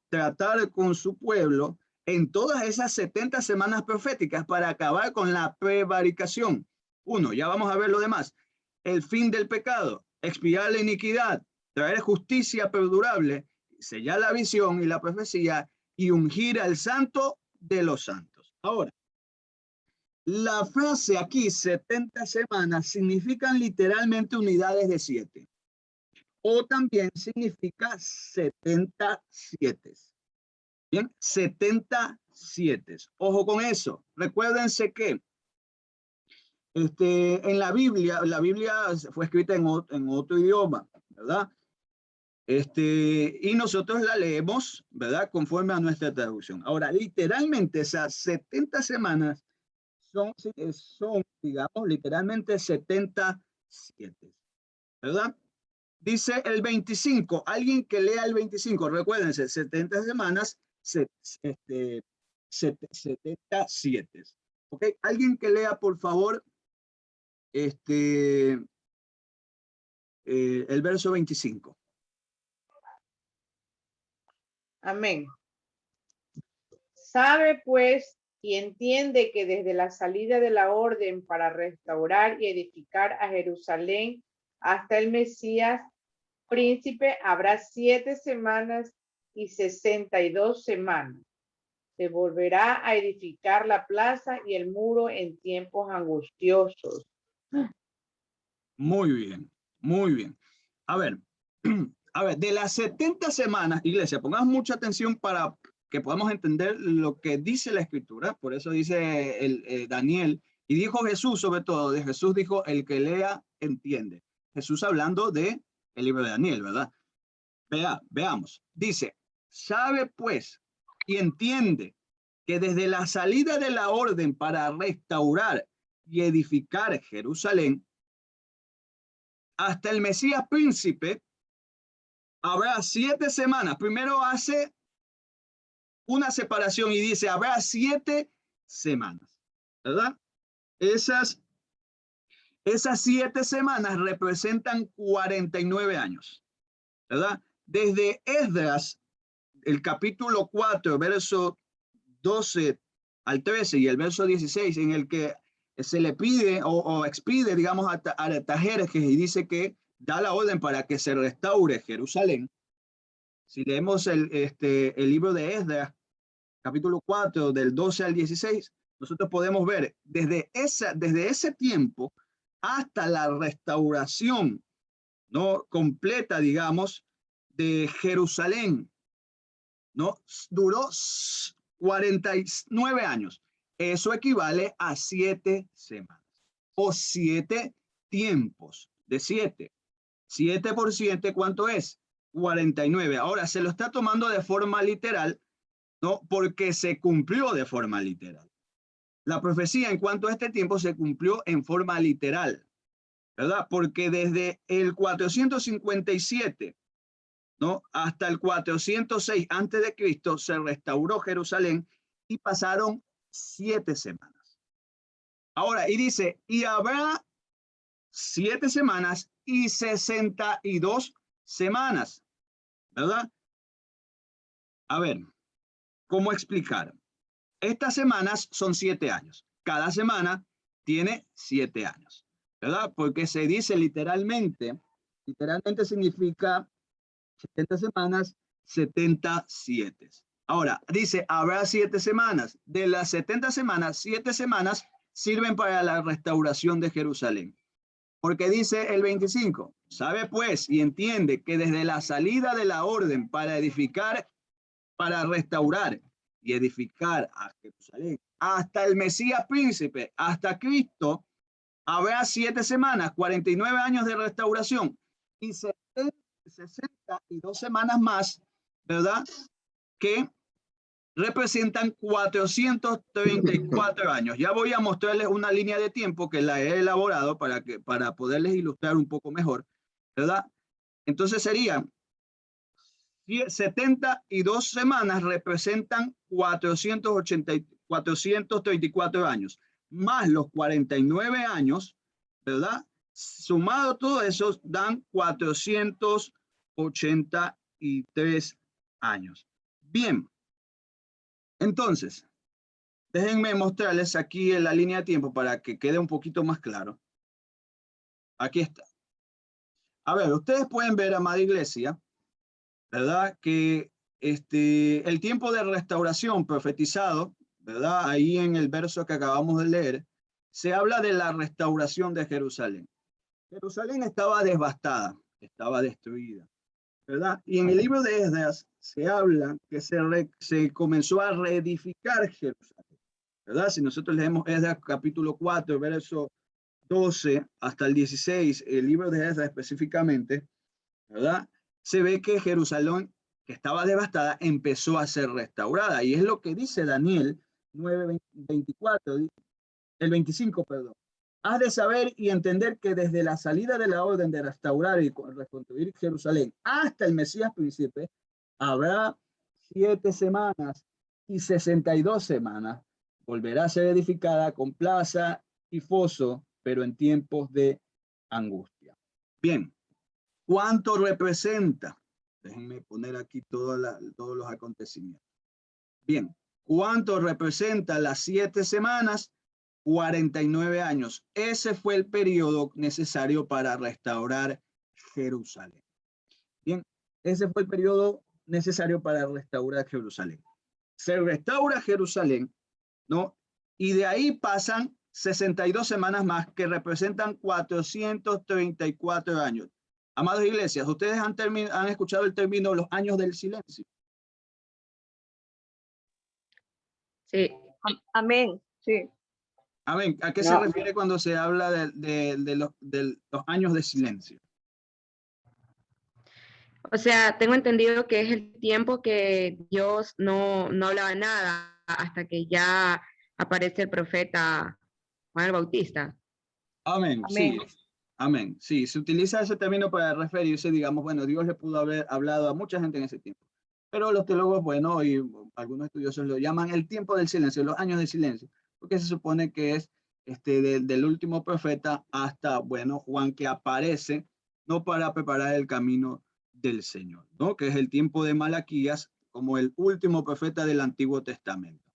tratar con su pueblo en todas esas 70 semanas proféticas para acabar con la prevaricación. Uno, ya vamos a ver lo demás. El fin del pecado, expiar la iniquidad, traer justicia perdurable, sellar la visión y la profecía y ungir al santo de los santos. Ahora, la frase aquí, 70 semanas, significan literalmente unidades de 7. O también significa 77. Bien, 77. Ojo con eso. Recuérdense que En la Biblia fue escrita en otro idioma, ¿verdad? Y nosotros la leemos, ¿verdad? Conforme a nuestra traducción. Ahora, literalmente esas 70 semanas son, digamos, literalmente 77, ¿verdad? Dice el 25, alguien que lea el 25, recuérdense, 70 semanas, 77. ¿Ok? Alguien que lea, por favor, el verso 25. Amén. Sabe pues y entiende que desde la salida de la orden para restaurar y edificar a Jerusalén hasta el Mesías príncipe habrá 7 semanas y 62 semanas. Se volverá a edificar la plaza y el muro en tiempos angustiosos. Muy bien, muy bien. A ver, de las 70 semanas, iglesia, pongamos mucha atención para que podamos entender lo que dice la escritura. Por eso dice Daniel, y dijo Jesús sobre todo, de Jesús dijo, el que lea entiende. Jesús hablando de el libro de Daniel, ¿verdad? Veamos. Dice, sabe pues y entiende que desde la salida de la orden para restaurar y edificar Jerusalén hasta el Mesías príncipe habrá 7 semanas. Primero hace una separación y dice, habrá 7 semanas, ¿verdad? Esas 7 semanas representan 49 años, ¿verdad? Desde Esdras, el capítulo 4, verso 12 al 13 y el verso 16, en el que se le pide o expide, digamos, a Artajerjes y dice que da la orden para que se restaure Jerusalén. Si leemos el libro de Esdras, capítulo 4, del 12 al 16, nosotros podemos ver desde ese tiempo hasta la restauración, ¿no?, completa, digamos, de Jerusalén, ¿no? Duró 49 años. Eso equivale a 7 semanas o 7 tiempos de 7. 7 por 7, ¿cuánto es? 49. Ahora, se lo está tomando de forma literal, ¿no? Porque se cumplió de forma literal. La profecía en cuanto a este tiempo se cumplió en forma literal, ¿verdad? Porque desde el 457, ¿no?, hasta el 406 antes de Cristo se restauró Jerusalén y pasaron 7 semanas. Ahora, y dice, y habrá 7 semanas y 62 semanas, ¿verdad? A ver, ¿cómo explicar? Estas semanas son 7 años. Cada semana tiene 7 años, ¿verdad? Porque se dice literalmente significa 70 semanas, 77. Ahora, dice, habrá 7 semanas. De las 70 semanas, 7 semanas sirven para la restauración de Jerusalén. Porque dice el 25, sabe pues y entiende que desde la salida de la orden para edificar, para restaurar y edificar a Jerusalén, hasta el Mesías príncipe, hasta Cristo, habrá 7 semanas, 49 años de restauración y 62 semanas más, ¿verdad?, que representan 434 años. Ya voy a mostrarles una línea de tiempo que la he elaborado para poderles ilustrar un poco mejor, ¿verdad? Entonces serían 72 semanas representan 434 años, más los 49 años, ¿verdad? Sumado todo eso dan 483 años. Bien, entonces, déjenme mostrarles aquí en la línea de tiempo para que quede un poquito más claro. Aquí está. A ver, ustedes pueden ver, amada iglesia, ¿verdad?, que el tiempo de restauración profetizado, ¿verdad?, ahí en el verso que acabamos de leer, se habla de la restauración de Jerusalén. Jerusalén estaba devastada, estaba destruida, ¿verdad? Y en el libro de Esdras se habla que se comenzó a reedificar Jerusalén, ¿verdad? Si nosotros leemos Esdras capítulo 4, verso 12 hasta el 16, el libro de Esdras específicamente, ¿verdad? Se ve que Jerusalén, que estaba devastada, empezó a ser restaurada. Y es lo que dice Daniel 9:24, el 25, perdón. Has de saber y entender que desde la salida de la orden de restaurar y reconstruir Jerusalén hasta el Mesías príncipe, habrá 7 semanas y 62 semanas. Volverá a ser edificada con plaza y foso, pero en tiempos de angustia. Bien, ¿cuánto representa? Déjenme poner aquí todos los acontecimientos. Bien, ¿cuánto representa las 7 semanas? 49 años. Ese fue el periodo necesario para restaurar Jerusalén. Bien, ese fue el periodo necesario para restaurar Jerusalén. Se restaura Jerusalén, ¿no? Y de ahí pasan 62 semanas más que representan 434 años. Amados iglesias, ustedes han escuchado el término los años del silencio. Sí. Amén. Sí. Amén. ¿A qué se refiere cuando se habla de los años de silencio? O sea, tengo entendido que es el tiempo que Dios no hablaba nada hasta que ya aparece el profeta Juan el Bautista. Amén. Amén. Sí. Amén. Sí, se utiliza ese término para referirse, digamos, bueno, Dios le pudo haber hablado a mucha gente en ese tiempo. Pero los teólogos, bueno, y algunos estudiosos lo llaman el tiempo del silencio, los años de silencio, porque se supone que es del último profeta hasta, bueno, Juan, que aparece, no para preparar el camino del Señor, ¿no? Que es el tiempo de Malaquías como el último profeta del Antiguo Testamento,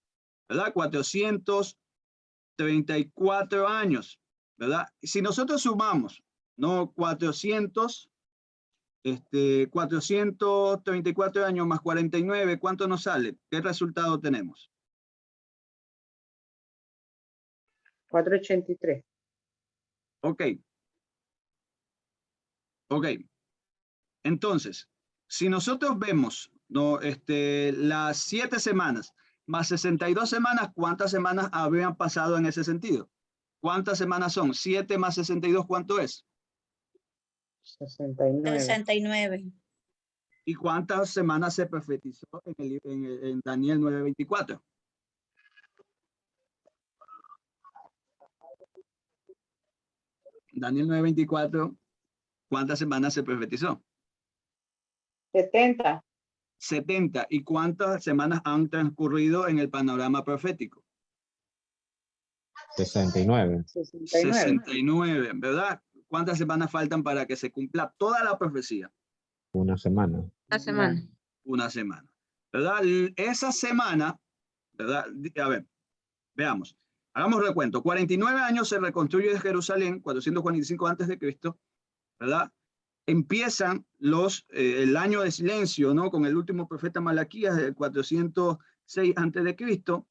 ¿verdad? 434 años, ¿verdad? Si nosotros sumamos, ¿no? 434 años más 49, ¿cuánto nos sale? ¿Qué resultado tenemos? 483. Ok. Ok. Entonces, si nosotros vemos, ¿no? Las 7 semanas más 62 semanas, ¿cuántas semanas habrían pasado en ese sentido? ¿Cuántas semanas son? 7 más 62, ¿cuánto es? 69. 69. ¿Y cuántas semanas se profetizó en Daniel 9:24? Daniel 9:24, ¿cuántas semanas se profetizó? 70. 70. ¿Y cuántas semanas han transcurrido en el panorama profético? 69. 69, ¿verdad? ¿Cuántas semanas faltan para que se cumpla toda la profecía? Una semana. Una semana. Una semana, ¿verdad? Esa semana, ¿verdad? A ver, veamos. Hagamos recuento. 49 años se reconstruye Jerusalén, 445 antes de Cristo, ¿verdad? Empiezan el año de silencio, ¿no? Con el último profeta Malaquías del 406 antes de Cristo,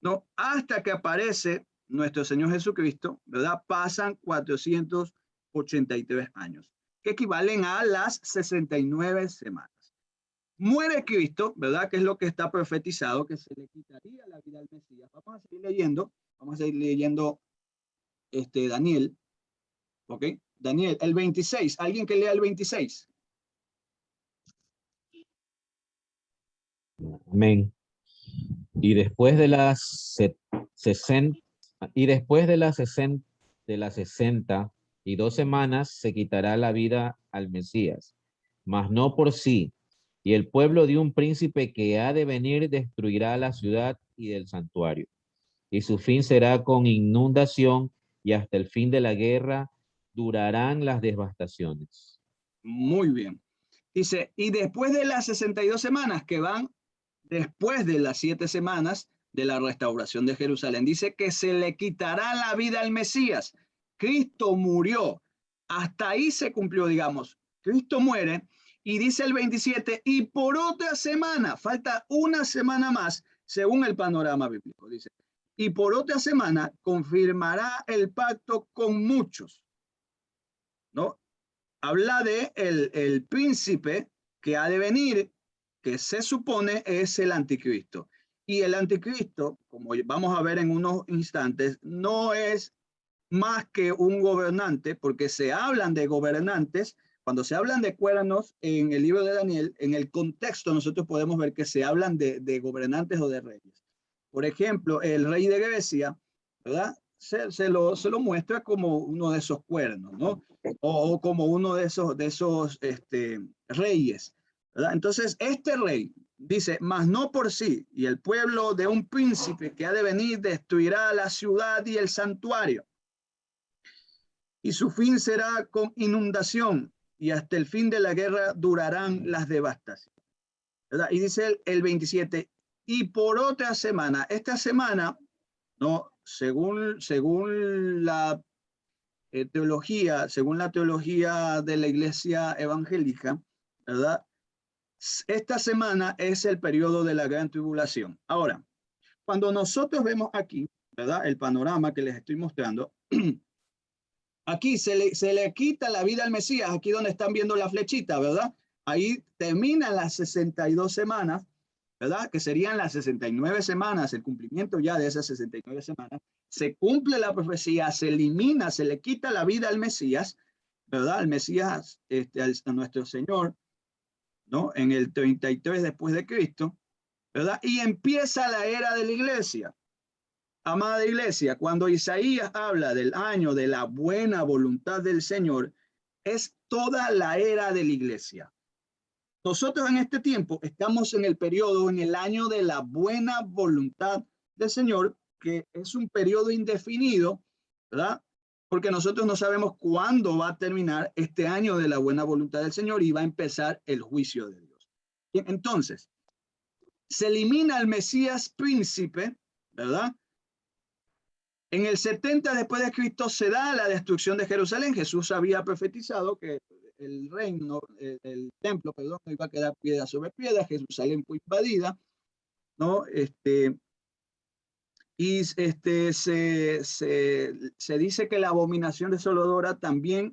¿no? Hasta que aparece nuestro Señor Jesucristo, ¿verdad? Pasan 483 años, que equivalen a las 69 semanas. Muere Cristo, ¿verdad? Que es lo que está profetizado, que se le quitaría la vida al Mesías. Vamos a seguir leyendo Daniel, ¿ok? Daniel, el 26, alguien que lea el 26. Amén. Y después de las 62 semanas se quitará la vida al Mesías, mas no por sí. Y el pueblo de un príncipe que ha de venir destruirá la ciudad y el santuario. Y su fin será con inundación, y hasta el fin de la guerra durarán las devastaciones. Muy bien. Dice, y después de las 62 semanas que van después de las 7 semanas de la restauración de Jerusalén, dice que se le quitará la vida al Mesías. Cristo murió. Hasta ahí se cumplió, digamos. Cristo muere y dice el 27, y por otra semana, falta una semana más, según el panorama bíblico, dice, y por otra semana confirmará el pacto con muchos, ¿no? Habla de el príncipe que ha de venir, que se supone es el anticristo. Y el anticristo, como vamos a ver en unos instantes, no es más que un gobernante, porque se hablan de gobernantes. Cuando se hablan de cuernos en el libro de Daniel, en el contexto nosotros podemos ver que se hablan de gobernantes o de reyes. Por ejemplo, el rey de Grecia, ¿verdad? Se lo muestra como uno de esos cuernos, ¿no? O como uno de esos reyes, ¿verdad? Entonces, este rey dice, mas no por sí, y el pueblo de un príncipe que ha de venir destruirá la ciudad y el santuario. Y su fin será con inundación, y hasta el fin de la guerra durarán las devastaciones, ¿verdad? Y dice el 27, y por otra semana, esta semana, ¿no? Según la teología, según la teología de la iglesia evangélica, ¿verdad? Esta semana es el periodo de la gran tribulación. Ahora, cuando nosotros vemos aquí, ¿verdad? El panorama que les estoy mostrando, aquí se le quita la vida al Mesías, aquí donde están viendo la flechita, ¿verdad? Ahí terminan las 62 semanas, ¿verdad? Que serían las 69 semanas, el cumplimiento ya de esas 69 semanas. Se cumple la profecía, se elimina, se le quita la vida al Mesías, ¿verdad? Al Mesías, a nuestro Señor, ¿no? En el 33 después de Cristo, ¿verdad? Y empieza la era de la iglesia. Amada iglesia, cuando Isaías habla del año de la buena voluntad del Señor, es toda la era de la iglesia. Nosotros en este tiempo estamos en el periodo, en el año de la buena voluntad del Señor, que es un periodo indefinido, ¿verdad? Porque nosotros no sabemos cuándo va a terminar este año de la buena voluntad del Señor y va a empezar el juicio de Dios. Entonces, se elimina al Mesías príncipe, ¿verdad? En el 70 después de Cristo se da la destrucción de Jerusalén. Jesús había profetizado que el reino, el templo, perdón, iba a quedar piedra sobre piedra. Jerusalén fue invadida, ¿no? Se dice que la abominación desoladora también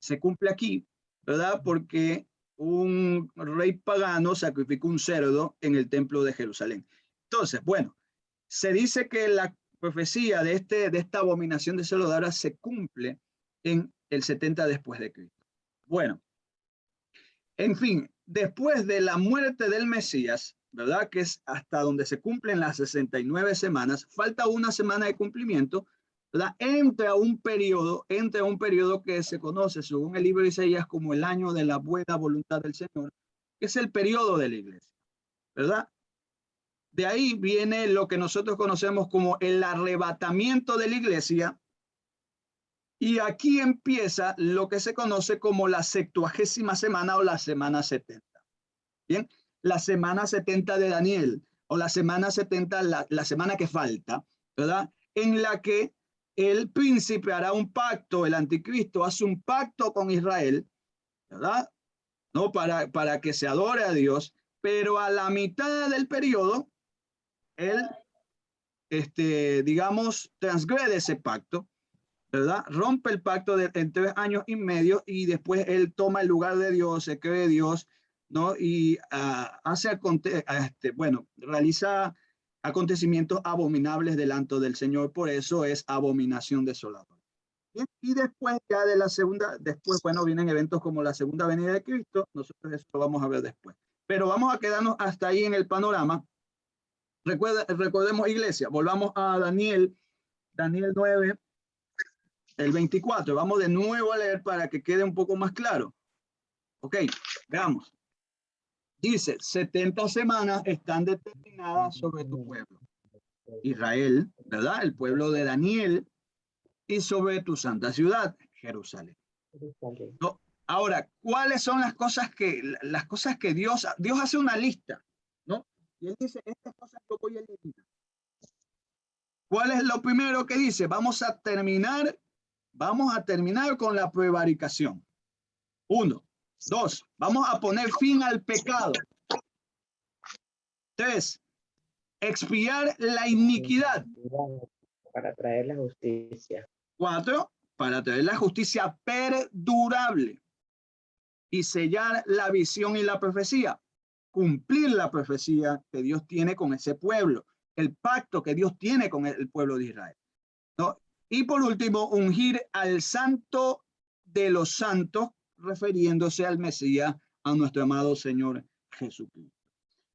se cumple aquí, ¿verdad? Porque un rey pagano sacrificó un cerdo en el templo de Jerusalén. Entonces, bueno, se dice que la profecía de esta abominación desoladora se cumple en el 70 después de Cristo. Bueno, en fin, después de la muerte del Mesías, ¿verdad? Que es hasta donde se cumplen las 69 semanas, falta una semana de cumplimiento, ¿verdad? Entra un periodo que se conoce según el libro de Isaías como el año de la buena voluntad del Señor, que es el periodo de la iglesia, ¿verdad? De ahí viene lo que nosotros conocemos como el arrebatamiento de la iglesia. Y aquí empieza lo que se conoce como la 70ª semana o la semana 70. Bien, la semana 70 de Daniel o la semana 70, la semana que falta, ¿verdad? En la que el príncipe hará un pacto, el anticristo hace un pacto con Israel, ¿verdad? ¿No? Para que se adore a Dios, pero a la mitad del periodo, él, digamos, transgrede ese pacto, ¿verdad? Rompe el pacto en 3 años y medio y después él toma el lugar de Dios, se cree Dios, ¿no? Y realiza acontecimientos abominables delante del Señor, por eso es abominación desoladora. Bien, y después ya de la segunda, bueno, vienen eventos como la segunda venida de Cristo, nosotros eso lo vamos a ver después. Pero vamos a quedarnos hasta ahí en el panorama. Recordemos, iglesia, volvamos a Daniel 9, el 24. Vamos de nuevo a leer para que quede un poco más claro. Ok, veamos. Dice, 70 semanas están determinadas sobre tu pueblo, Israel, ¿verdad? El pueblo de Daniel, y sobre tu santa ciudad, Jerusalén. ¿No? Ahora, ¿cuáles son las cosas que Dios hace una lista, ¿no? Y él dice, estas cosas yo voy a eliminar. ¿Cuál es lo primero que dice? Vamos a terminar con la prevaricación. 1. 2. Vamos a poner fin al pecado. 3. Expiar la iniquidad. Para traer la justicia. 4. Para traer la justicia perdurable. Y sellar la visión y la profecía. Cumplir la profecía que Dios tiene con ese pueblo. El pacto que Dios tiene con el pueblo de Israel, ¿no? Y por último, ungir al santo de los santos, refiriéndose al Mesías, a nuestro amado Señor Jesucristo.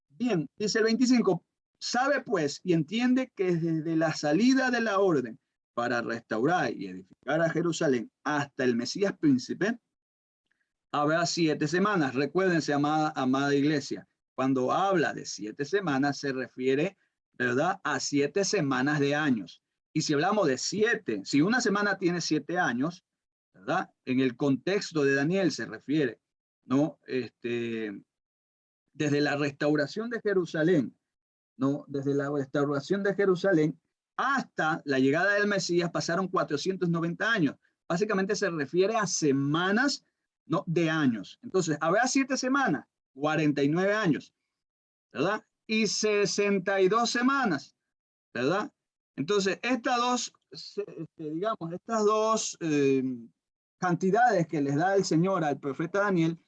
Bien, dice el 25, sabe pues y entiende que desde la salida de la orden para restaurar y edificar a Jerusalén hasta el Mesías príncipe, habrá 7 semanas. Recuérdense, amada iglesia, cuando habla de 7 semanas se refiere, ¿verdad?, a 7 semanas de años. Y si hablamos de 7, si una semana tiene 7 años, ¿verdad?, en el contexto de Daniel se refiere, ¿no? Desde la restauración de Jerusalén, ¿no? Desde la restauración de Jerusalén hasta la llegada del Mesías pasaron 490 años. Básicamente se refiere a semanas, no de años. Entonces, habrá 7 semanas, 49 años, ¿verdad? Y 62 semanas, ¿verdad? Entonces, estas dos cantidades que les da el Señor al profeta Daniel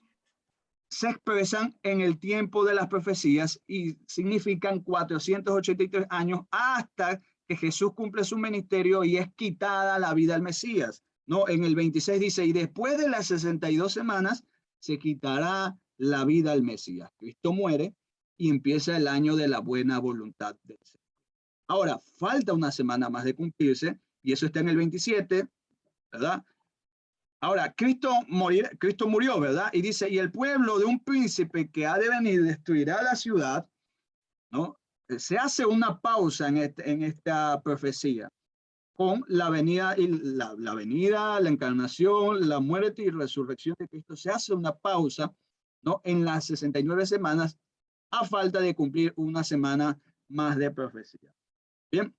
se expresan en el tiempo de las profecías y significan 483 años hasta que Jesús cumple su ministerio y es quitada la vida al Mesías, ¿no? En el 26 dice, y después de las 62 semanas se quitará la vida al Mesías. Cristo muere y empieza el año de la buena voluntad del Señor. Ahora, falta una semana más de cumplirse y eso está en el 27, ¿verdad? Ahora, Cristo murió, ¿verdad? Y dice, y el pueblo de un príncipe que ha de venir destruirá la ciudad, ¿no? Se hace una pausa en esta profecía con la venida, la encarnación, la muerte y resurrección de Cristo. Se hace una pausa, ¿no?, en las 69 semanas a falta de cumplir una semana más de profecía. Bien,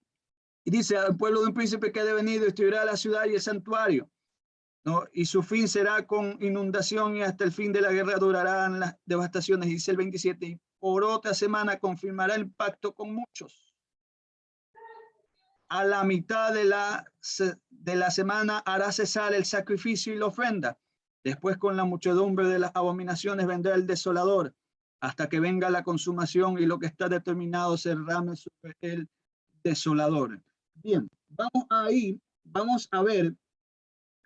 y dice, al pueblo de un príncipe que ha de venir destruirá la ciudad y el santuario, ¿no? Y su fin será con inundación y hasta el fin de la guerra durarán las devastaciones, dice el 27, y por otra semana confirmará el pacto con muchos. A la mitad de la semana hará cesar el sacrificio y la ofrenda. Después con la muchedumbre de las abominaciones vendrá el desolador, hasta que venga la consumación y lo que está determinado se derrame sobre el desolador. Bien, vamos a ver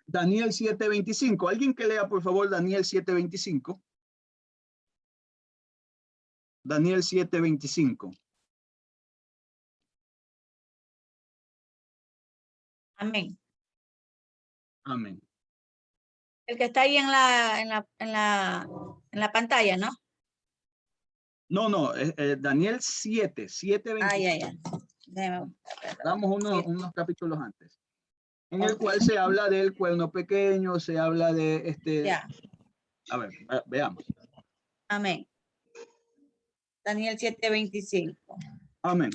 Daniel 7:25. Alguien que lea, por favor, Daniel 7:25. Daniel 7:25. Amén. Amén. El que está ahí en la pantalla, ¿no? No, Daniel 7:25. Ay, ay, ay. Damos unos capítulos antes, en el cual se habla del cuerno pequeño, se habla de Ya. A ver, veamos. Amén. Daniel 7:25. Amén.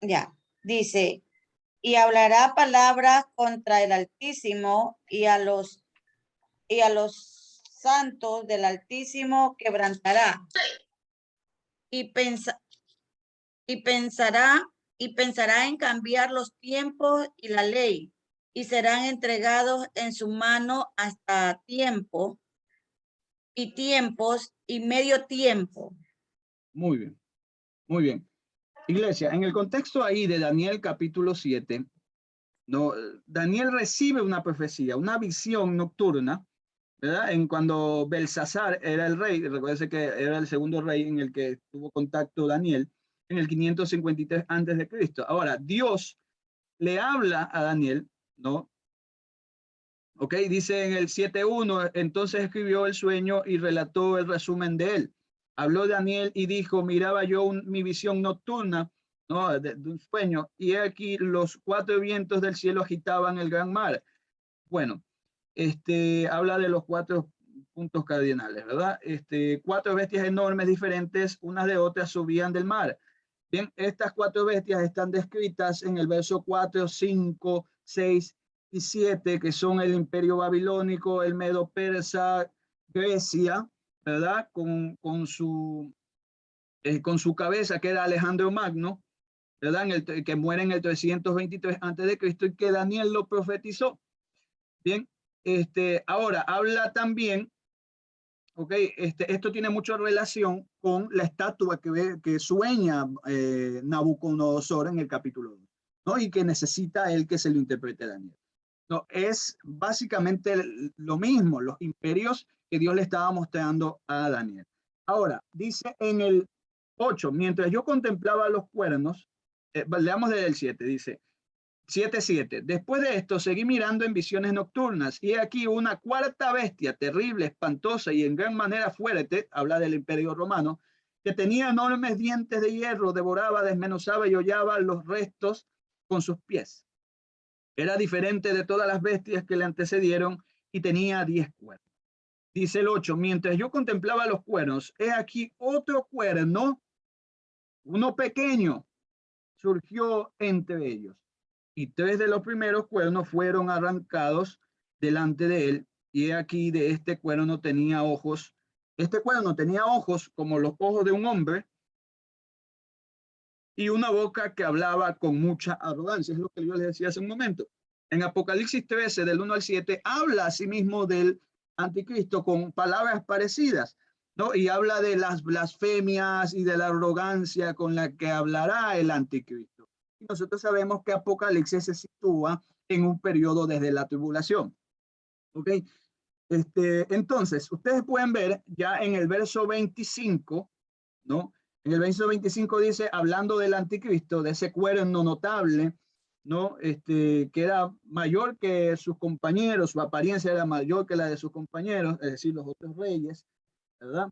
Ya, dice, y hablará palabras contra el Altísimo y a los santos del Altísimo quebrantará. Y pensará en cambiar los tiempos y la ley, y serán entregados en su mano hasta tiempo y tiempos y medio tiempo. Muy bien, muy bien. Iglesia, en el contexto ahí de Daniel capítulo 7, ¿no? Daniel recibe una profecía, una visión nocturna, ¿verdad? En cuando Belsasar era el rey, recuérdense que era el segundo rey en el que tuvo contacto Daniel, en el 553 antes de Cristo. Ahora, Dios le habla a Daniel, ¿no? Ok, dice en el 7:1, entonces escribió el sueño y relató el resumen de él. Habló Daniel y dijo, miraba yo mi visión nocturna, ¿no?, de un sueño, y aquí los 4 vientos del cielo agitaban el gran mar. Bueno, habla de los 4 puntos cardinales, ¿verdad? 4 bestias enormes diferentes, unas de otras, subían del mar. Bien, estas 4 bestias están descritas en el verso 4, 5, 6 y 7, que son el imperio babilónico, el medo persa, Grecia, ¿verdad? Con su cabeza, que era Alejandro Magno, ¿verdad? Que muere en el 323 antes de Cristo y que Daniel lo profetizó. Bien, ahora habla también, ok, esto tiene mucha relación con la estatua que sueña Nabucodonosor en el capítulo 2. ¿no? Y que necesita él que se lo interprete a Daniel. No, es básicamente lo mismo, los imperios que Dios le estaba mostrando a Daniel. Ahora, dice en el 8, mientras yo contemplaba los cuernos, leamos desde el 7, dice, 7:7. Después de esto seguí mirando en visiones nocturnas y aquí una cuarta bestia terrible, espantosa y en gran manera fuerte, habla del imperio romano, que tenía enormes dientes de hierro, devoraba, desmenuzaba y hollaba los restos con sus pies. Era diferente de todas las bestias que le antecedieron y tenía 10 cuernos. Dice el 8, mientras yo contemplaba los cuernos, he aquí otro cuerno, uno pequeño, surgió entre ellos. Y 3 de los primeros cuernos fueron arrancados delante de él. Y he aquí de este cuerno tenía ojos. Este cuerno tenía ojos como los ojos de un hombre y una boca que hablaba con mucha arrogancia. Es lo que yo les decía hace un momento. En Apocalipsis 13, del 1 al 7, habla asimismo del anticristo con palabras parecidas, ¿no? Y habla de las blasfemias y de la arrogancia con la que hablará el anticristo. Y nosotros sabemos que Apocalipsis se sitúa en un periodo desde la tribulación. ¿Ok? Entonces, ustedes pueden ver ya en el verso 25, ¿no? En el verso 25 dice, hablando del anticristo, de ese cuerno notable, ¿no? Que era mayor que sus compañeros, su apariencia era mayor que la de sus compañeros, es decir, los otros reyes, ¿verdad?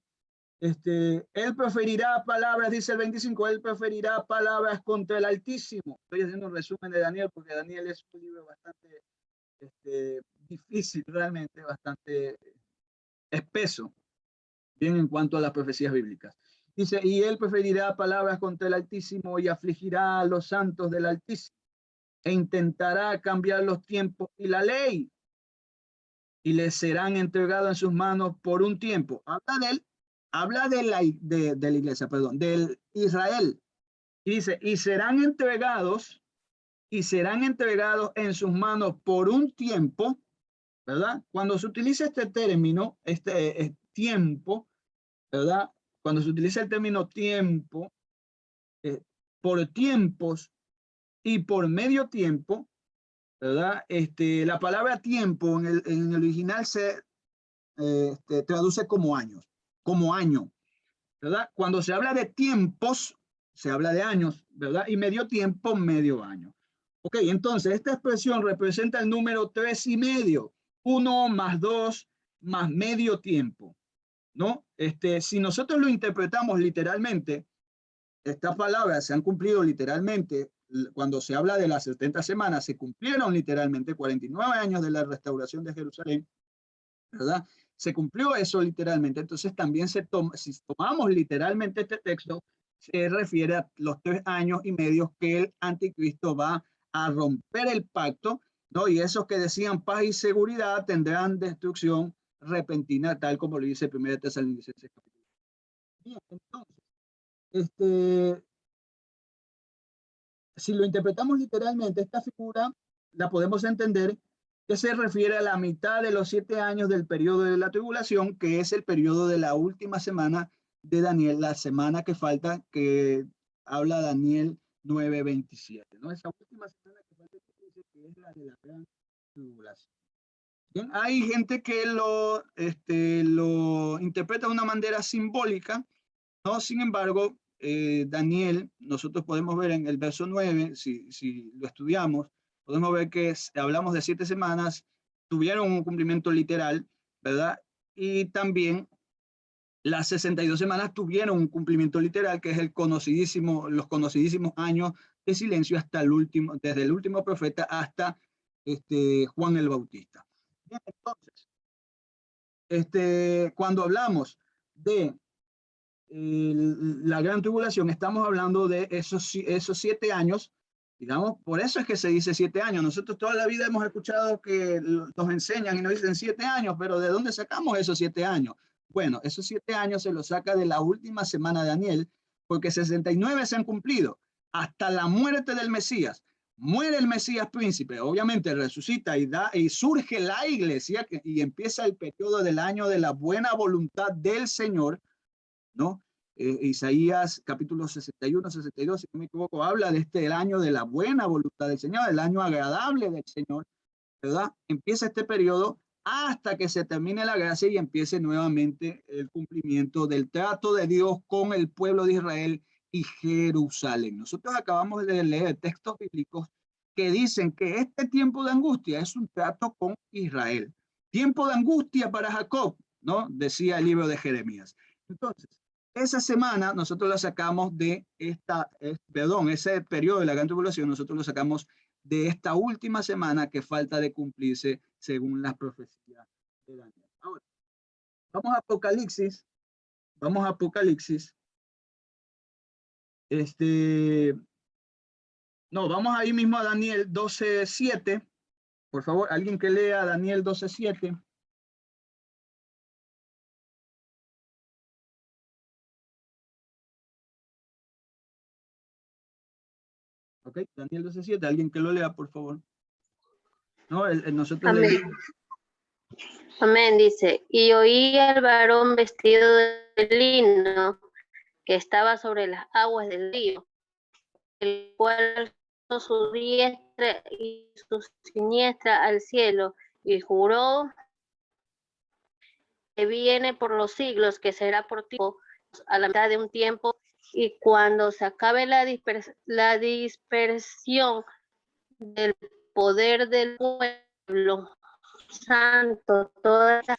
Él preferirá palabras, dice el 25, él preferirá palabras contra el Altísimo. Estoy haciendo un resumen de Daniel porque Daniel es un libro bastante difícil, realmente bastante espeso, bien en cuanto a las profecías bíblicas. Dice, y él preferirá palabras contra el Altísimo y afligirá a los santos del Altísimo e intentará cambiar los tiempos y la ley y les serán entregados en sus manos por un tiempo. Habla de la iglesia, perdón, del Israel. Y dice, y serán entregados en sus manos por un tiempo, ¿verdad? Cuando se utiliza este término, tiempo, ¿verdad? Cuando se utiliza el término tiempo, por tiempos y por medio tiempo, ¿verdad? La palabra tiempo en el original se traduce como años, como año, ¿verdad? Cuando se habla de tiempos, se habla de años, ¿verdad? Y medio tiempo, medio año. Ok, entonces esta expresión representa el número 3,5, 1 más 2 más medio tiempo, ¿no? Si nosotros lo interpretamos literalmente, estas palabras se han cumplido literalmente. Cuando se habla de las 70 semanas, se cumplieron literalmente 49 años de la restauración de Jerusalén, ¿verdad? Se cumplió eso literalmente. Entonces también si tomamos literalmente este texto, se refiere a los 3 años y medio que el anticristo va a romper el pacto, ¿no? Y esos que decían paz y seguridad tendrán destrucción repentina, tal como lo dice 1 Tesalonicenses capítulo. Bien, entonces, si lo interpretamos literalmente, esta figura la podemos entender que se refiere a la mitad de los 7 años del periodo de la tribulación, que es el periodo de la última semana de Daniel, la semana que falta, que habla Daniel 9:27, ¿no? Esa última semana que falta, que es la de la gran tribulación. Bien, hay gente que lo interpreta de una manera simbólica, ¿no? Sin embargo, Daniel, nosotros podemos ver en el verso 9, si lo estudiamos, podemos ver que hablamos de 7 semanas, tuvieron un cumplimiento literal, ¿verdad? Y también las 62 semanas tuvieron un cumplimiento literal, que es los conocidísimos años de silencio hasta el último, desde el último profeta hasta Juan el Bautista. Bien, entonces, cuando hablamos de la gran tribulación, estamos hablando de esos 7 años, digamos, por eso es que se dice 7 años. Nosotros toda la vida hemos escuchado que nos enseñan y nos dicen 7 años, pero ¿de dónde sacamos esos 7 años? Bueno, esos 7 años se los saca de la última semana de Daniel, porque 69 se han cumplido hasta la muerte del Mesías. Muere el Mesías príncipe, obviamente resucita y surge la iglesia y empieza el periodo del año de la buena voluntad del Señor, ¿no? Isaías capítulo 61, 62, si no me equivoco, habla de el año de la buena voluntad del Señor, el año agradable del Señor, ¿verdad? Empieza este periodo hasta que se termine la gracia y empiece nuevamente el cumplimiento del trato de Dios con el pueblo de Israel y Jerusalén. Nosotros acabamos de leer textos bíblicos que dicen que este tiempo de angustia es un trato con Israel. Tiempo de angustia para Jacob, ¿no? Decía el libro de Jeremías. Entonces, esa semana nosotros la sacamos de ese periodo de la gran tribulación, nosotros lo sacamos de esta última semana que falta de cumplirse según las profecías de Daniel. Ahora, vamos a Apocalipsis. Vamos a Apocalipsis. No, vamos ahí mismo a Daniel 12:7. Por favor, alguien que lea Daniel 12:7. Ok, Daniel 12:7, alguien que lo lea, por favor. No, nosotros Amén. leímos. Amén, dice, y oí al varón vestido de lino que estaba sobre las aguas del río, el cual alzó su diestra y su siniestra al cielo, y juró que viene por los siglos, que será por tiempo, a la mitad de un tiempo, y cuando se acabe la dispersión del poder del pueblo santo, toda esa...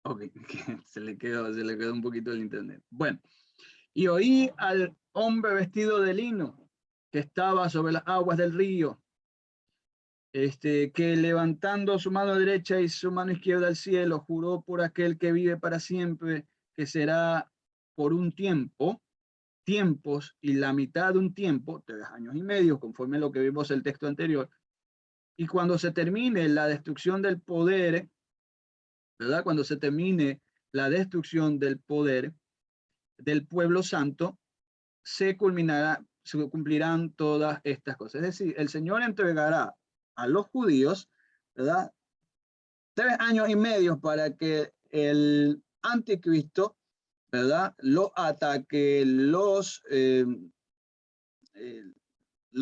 Ok, se le quedó un poquito el internet. Bueno, y oí al hombre vestido de lino que estaba sobre las aguas del río, que levantando su mano derecha y su mano izquierda al cielo, juró por aquel que vive para siempre, que será por un tiempo, tiempos y la mitad de un tiempo, 3 años y medio, conforme a lo que vimos el texto anterior. Y cuando se termine la destrucción del poder, ¿verdad? Cuando se termine la destrucción del poder del pueblo santo, se cumplirán todas estas cosas. Es decir, el Señor entregará a los judíos, ¿verdad? 3 años y medio para que el anticristo, ¿verdad? Los ataque, los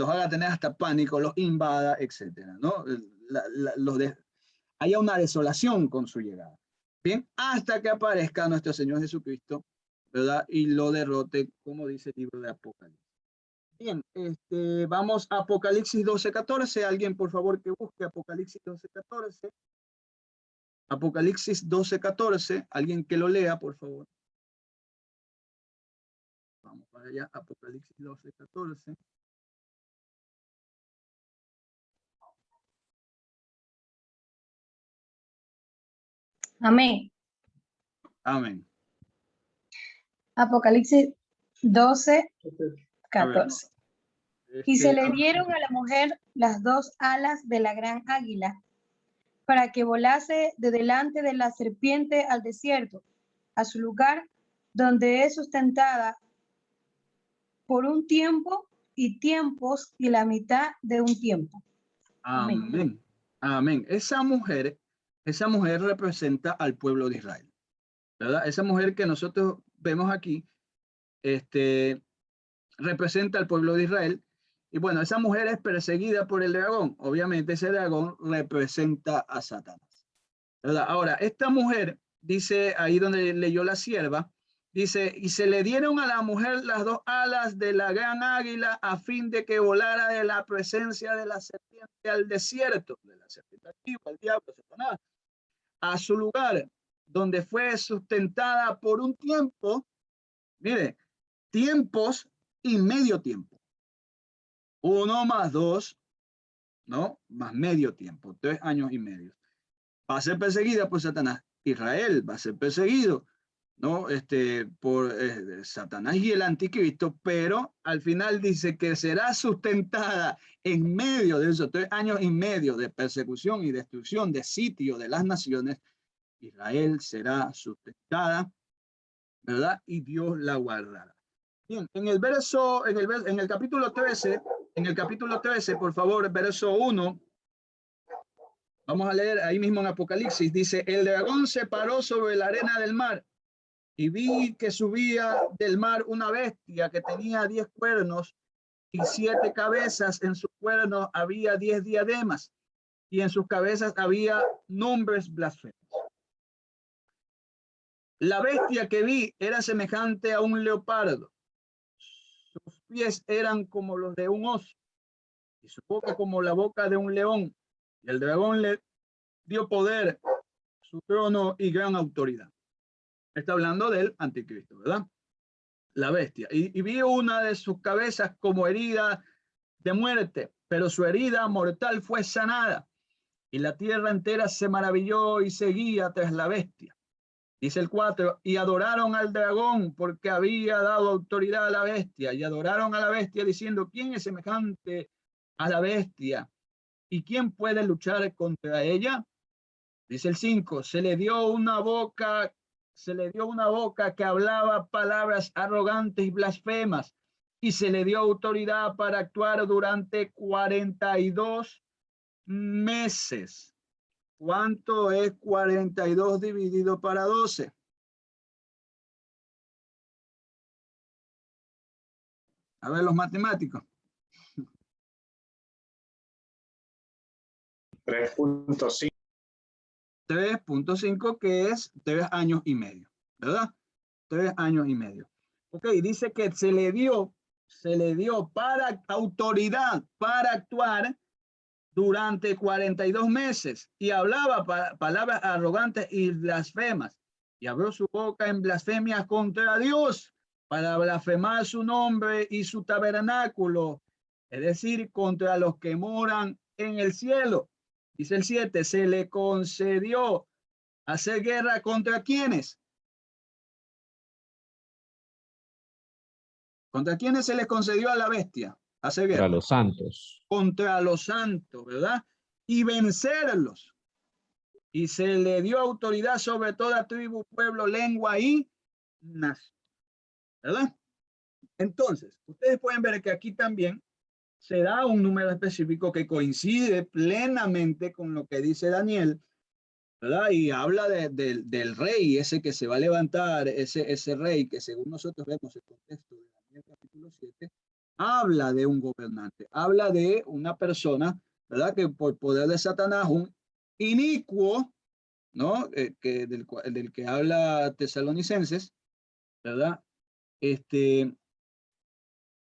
haga tener hasta pánico, los invada, etcétera, ¿no? Haya una desolación con su llegada. Bien, hasta que aparezca nuestro Señor Jesucristo, ¿verdad? Y lo derrote, como dice el libro de Apocalipsis. Bien, vamos a Apocalipsis 12:14. Alguien, por favor, que busque Apocalipsis 12:14. Apocalipsis 12:14. Alguien que lo lea, por favor. Vamos para allá, Apocalipsis 12:14. Amén. Amén. Apocalipsis 12:14. Y se le dieron a la mujer las 2 alas de la gran águila, para que volase de delante de la serpiente al desierto, a su lugar donde es sustentada por un tiempo y tiempos y la mitad de un tiempo. Amén. Amén. Amén. Esa mujer representa al pueblo de Israel, ¿verdad? Esa mujer que nosotros vemos aquí, representa al pueblo de Israel. Y bueno, esa mujer es perseguida por el dragón. Obviamente ese dragón representa a Satanás, ¿verdad? Ahora, esta mujer, dice ahí donde leyó la sierva, dice, y se le dieron a la mujer las 2 alas de la gran águila a fin de que volara de la presencia de la serpiente al desierto, de la serpiente antigua, el diablo, Satanás, a su lugar, donde fue sustentada por un tiempo, mire, tiempos y medio tiempo. 1 más 2, ¿no? Más medio tiempo, 3 años y medio. Va a ser perseguida por Satanás. Israel va a ser perseguido, ¿no? Por Satanás y el anticristo, pero al final dice que será sustentada en medio de esos 3 años y medio de persecución y destrucción de sitio de las naciones. Israel será sustentada, ¿verdad? Y Dios la guardará. Bien, en el capítulo 13, por favor, verso 1. Vamos a leer ahí mismo en Apocalipsis. Dice, el dragón se paró sobre la arena del mar y vi que subía del mar una bestia que tenía 10 cuernos y 7 cabezas. En sus cuernos había 10 diademas y en sus cabezas había nombres blasfemos. La bestia que vi era semejante a un leopardo. Sus pies eran como los de un oso y su boca como la boca de un león. Y el dragón le dio poder, su trono y gran autoridad. Está hablando del anticristo, ¿verdad? La bestia. Y vi una de sus cabezas como herida de muerte, pero su herida mortal fue sanada. Y la tierra entera se maravilló y seguía tras la bestia. Dice el 4, y adoraron al dragón porque había dado autoridad a la bestia. Y adoraron a la bestia diciendo, ¿quién es semejante a la bestia? ¿Y quién puede luchar contra ella? Dice el 5, se le dio una boca que hablaba palabras arrogantes y blasfemas, y se le dio autoridad para actuar durante 42 meses. ¿Cuánto es 42 dividido para 12? A ver, los matemáticos. 3.5. 3.5, que es 3 años y medio, ¿verdad? 3 años y medio. Ok, dice que se le dio para autoridad para actuar durante 42 meses y hablaba palabras arrogantes y blasfemas y abrió su boca en blasfemias contra Dios para blasfemar su nombre y su tabernáculo, es decir, contra los que moran en el cielo. Dice el 7, se le concedió hacer guerra contra ¿quiénes? ¿Contra quiénes se les concedió a la bestia hacer guerra? Contra los santos. Contra los santos, ¿verdad? Y vencerlos. Y se le dio autoridad sobre toda tribu, pueblo, lengua y nación, ¿verdad? Entonces, ustedes pueden ver que aquí también se da un número específico que coincide plenamente con lo que dice Daniel, ¿verdad? Y habla del rey, ese que se va a levantar, ese rey que según nosotros vemos el contexto de Daniel capítulo 7, habla de un gobernante, habla de una persona, ¿verdad? Que por poder de Satanás, un inicuo, ¿no? Del que habla Tesalonicenses, ¿verdad?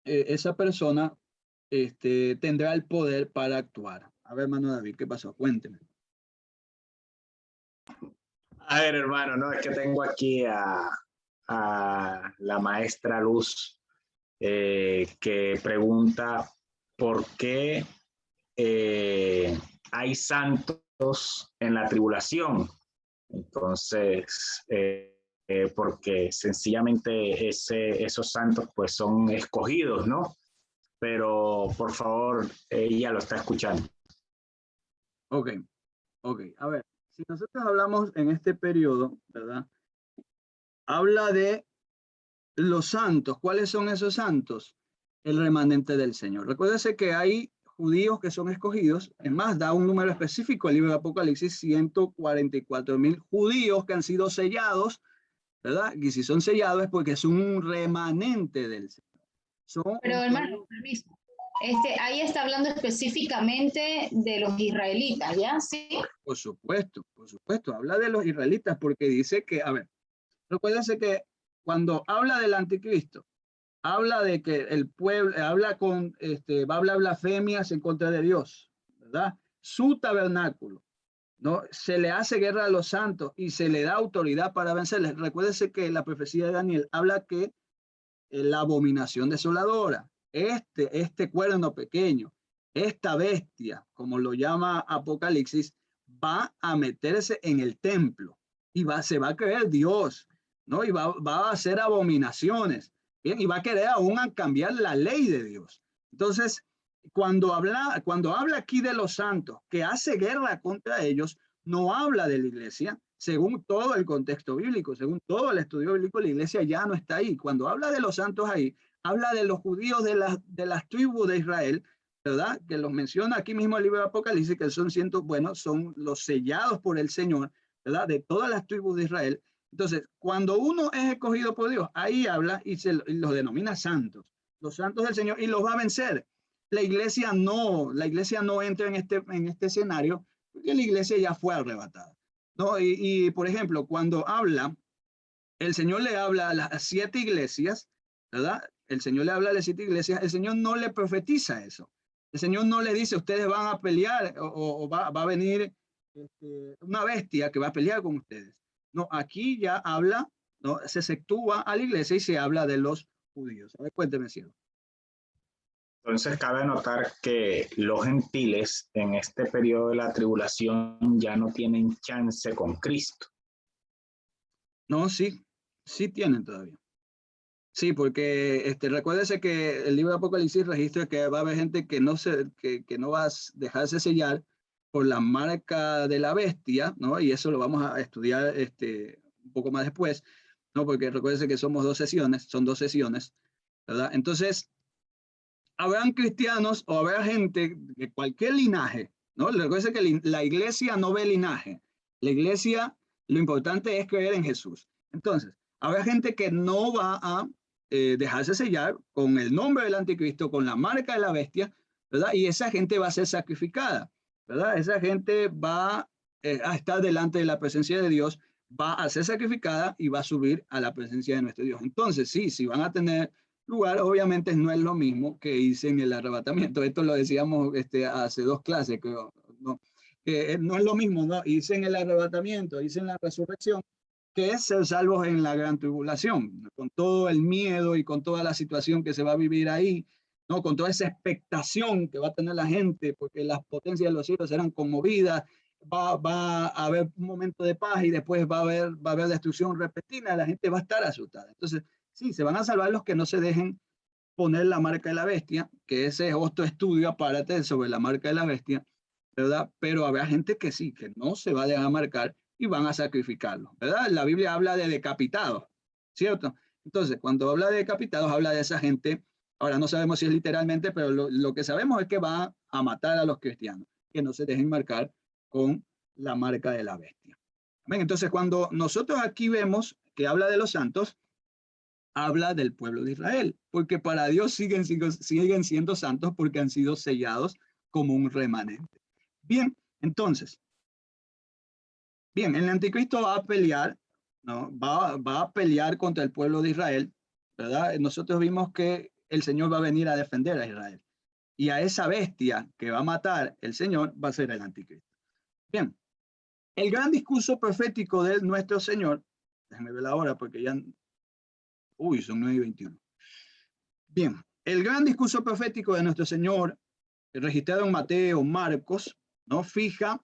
Esa persona tendrá el poder para actuar. A ver, hermano David, ¿qué pasó? Cuénteme. A ver, hermano, no, es que tengo aquí a la maestra Luz que pregunta por qué hay santos en la tribulación. Entonces, porque sencillamente esos santos pues son escogidos, ¿no? Pero por favor, ella lo está escuchando. Ok. A ver, si nosotros hablamos en este periodo, ¿verdad? Habla de los santos. ¿Cuáles son esos santos? El remanente del Señor. Recuérdese que hay judíos que son escogidos. Es más, da un número específico el libro de Apocalipsis, 144,000 judíos que han sido sellados, ¿verdad? Y si son sellados es porque son un remanente del Señor. Pero hermano, permiso. Ahí está hablando específicamente de los israelitas, ¿ya? Sí. Por supuesto. Habla de los israelitas porque dice que, a ver, recuérdense que cuando habla del anticristo, habla de que el pueblo, va a hablar blasfemias en contra de Dios, ¿verdad? Su tabernáculo, ¿no? Se le hace guerra a los santos y se le da autoridad para vencerles. Recuérdense que la profecía de Daniel habla que la abominación desoladora, este cuerno pequeño, esta bestia, como lo llama Apocalipsis, va a meterse en el templo y se va a creer Dios, ¿no? Y va a hacer abominaciones, ¿bien? Y va a querer aún cambiar la ley de Dios. Entonces, cuando habla aquí de los santos, que hace guerra contra ellos, no habla de la iglesia. Según todo el contexto bíblico, según todo el estudio bíblico, la iglesia ya no está ahí. Cuando habla de los santos ahí, habla de los judíos de las tribus de Israel, ¿verdad? Que los menciona aquí mismo el libro de Apocalipsis, que son son los sellados por el Señor, ¿verdad? De todas las tribus de Israel. Entonces, cuando uno es escogido por Dios, ahí habla y los denomina santos, los santos del Señor, y los va a vencer. La iglesia no entra en este escenario, porque la iglesia ya fue arrebatada, ¿no? Y por ejemplo, cuando el Señor le habla a las 7 iglesias, ¿verdad? El Señor le habla a las 7 iglesias, el Señor no le profetiza eso. El Señor no le dice, ustedes van a pelear o va a venir una bestia que va a pelear con ustedes. No, aquí ya habla, ¿no? Se exceptúa a la iglesia y se habla de los judíos. A ver, cuénteme, cielo. Entonces cabe notar que los gentiles en este periodo de la tribulación ya no tienen chance con Cristo. No, sí tienen todavía. Sí, porque recuérdese que el libro de Apocalipsis registra que va a haber gente que no va a dejarse sellar por la marca de la bestia, ¿no? Y eso lo vamos a estudiar un poco más después, ¿no? Porque recuérdese que son 2 sesiones, ¿verdad? Entonces, habrán cristianos o habrá gente de cualquier linaje, ¿no? Recuérdese que la iglesia no ve linaje. La iglesia, lo importante es creer en Jesús. Entonces, habrá gente que no va a dejarse sellar con el nombre del anticristo, con la marca de la bestia, ¿verdad? Y esa gente va a ser sacrificada, ¿verdad? Esa gente va a estar delante de la presencia de Dios, va a ser sacrificada y va a subir a la presencia de nuestro Dios. Entonces, sí van a tener lugar, obviamente no es lo mismo que hice en el arrebatamiento. Esto lo decíamos hace 2 clases, creo, ¿no? Que no es lo mismo, ¿no? Hice en el arrebatamiento, hice en la resurrección, que es ser salvos en la gran tribulación, con todo el miedo y con toda la situación que se va a vivir ahí, ¿no? Con toda esa expectación que va a tener la gente, porque las potencias de los cielos serán conmovidas, va a haber un momento de paz y después va a haber destrucción repentina, la gente va a estar asustada. Entonces, sí, se van a salvar los que no se dejen poner la marca de la bestia, que ese es otro estudio aparte sobre la marca de la bestia, ¿verdad? Pero habrá gente que sí, que no se va a dejar marcar y van a sacrificarlo, ¿verdad? La Biblia habla de decapitados, ¿cierto? Entonces, cuando habla de decapitados, habla de esa gente. Ahora no sabemos si es literalmente, pero lo que sabemos es que va a matar a los cristianos, que no se dejen marcar con la marca de la bestia. ¿Ven? Entonces, cuando nosotros aquí vemos que habla de los santos, habla del pueblo de Israel, porque para Dios siguen siendo santos porque han sido sellados como un remanente. Bien, entonces, el anticristo va a pelear, ¿no? Va a pelear contra el pueblo de Israel, ¿verdad? Nosotros vimos que el Señor va a venir a defender a Israel. Y a esa bestia que va a matar el Señor va a ser el anticristo. Bien, el gran discurso profético de nuestro Señor, déjenme ver la hora porque ya... son 9:21. Bien, el gran discurso profético de nuestro Señor, registrado en Mateo, Marcos, ¿no? Fija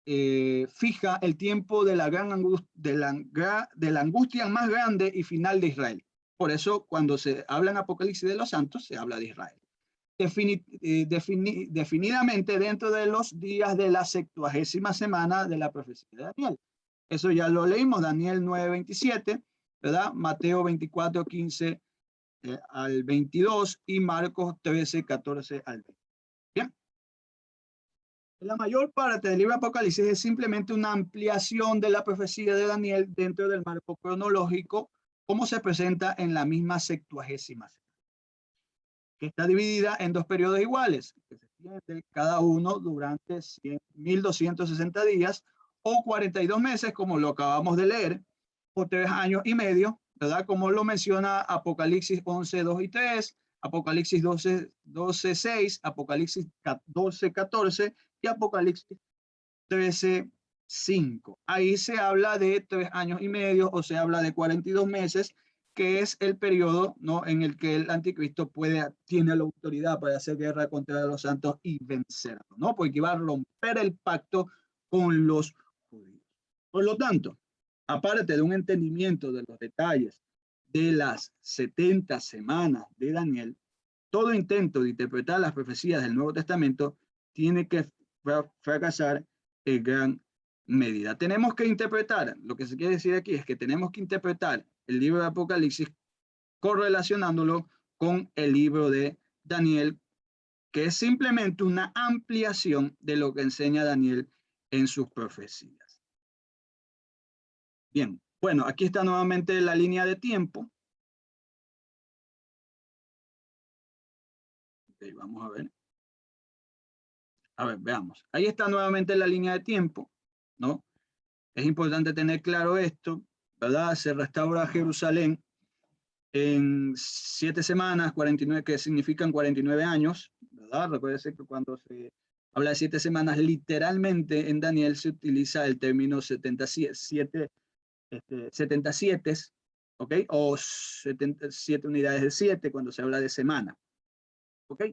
el tiempo de la gran angustia más grande y final de Israel. Por eso, cuando se habla en Apocalipsis de los santos, se habla de Israel. Definidamente dentro de los días de la 70ª semana de la profecía de Daniel. Eso ya lo leímos, Daniel 9:27, ¿verdad? Mateo 24:15 al 22 y Marcos 13:14 al 20. Bien. La mayor parte del libro de Apocalipsis es simplemente una ampliación de la profecía de Daniel dentro del marco cronológico, como se presenta en la misma 70ª, que está dividida en 2 periodos iguales, que se extiende cada uno durante 1260 días o 42 meses, como lo acabamos de leer, o 3 años y medio, ¿verdad? Como lo menciona Apocalipsis 11:2 y 3, Apocalipsis 12:6, Apocalipsis 12:14 y Apocalipsis 13:5. Ahí se habla de 3 años y medio o se habla de 42 meses, que es el periodo, ¿no? En el que el anticristo tiene la autoridad para hacer guerra contra los santos y vencerlos, ¿no? Porque va a romper el pacto con los judíos. Por lo tanto, aparte de un entendimiento de los detalles de las 70 semanas de Daniel, todo intento de interpretar las profecías del Nuevo Testamento tiene que fracasar en gran medida. Tenemos que interpretar, lo que se quiere decir aquí es que tenemos que interpretar el libro de Apocalipsis correlacionándolo con el libro de Daniel que es simplemente una ampliación de lo que enseña Daniel en sus profecías. Bien, bueno, aquí está nuevamente la línea de tiempo. Okay, vamos a ver. A ver, veamos. Ahí está nuevamente la línea de tiempo, ¿no? Es importante tener claro esto, ¿verdad? Se restaura Jerusalén en 7 semanas, 49, que significan 49 años, ¿verdad? Recuérdense que cuando se habla de 7 semanas, literalmente en Daniel se utiliza el término 77, ¿ok? O 77 unidades de 7 cuando se habla de semana, ¿ok?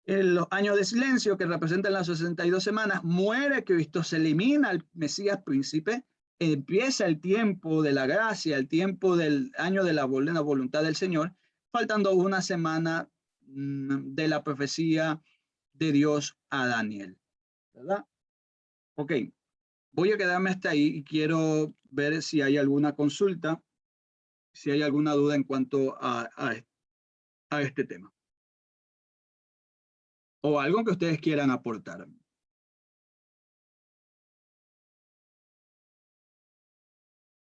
En los años de silencio que representan las 62 semanas, muere Cristo, se elimina el Mesías príncipe, empieza el tiempo de la gracia, el tiempo del año de la buena voluntad del Señor, faltando una semana de la profecía de Dios a Daniel, ¿verdad? Ok, voy a quedarme hasta ahí y quiero ver si hay alguna consulta, si hay alguna duda en cuanto a este tema. O algo que ustedes quieran aportar.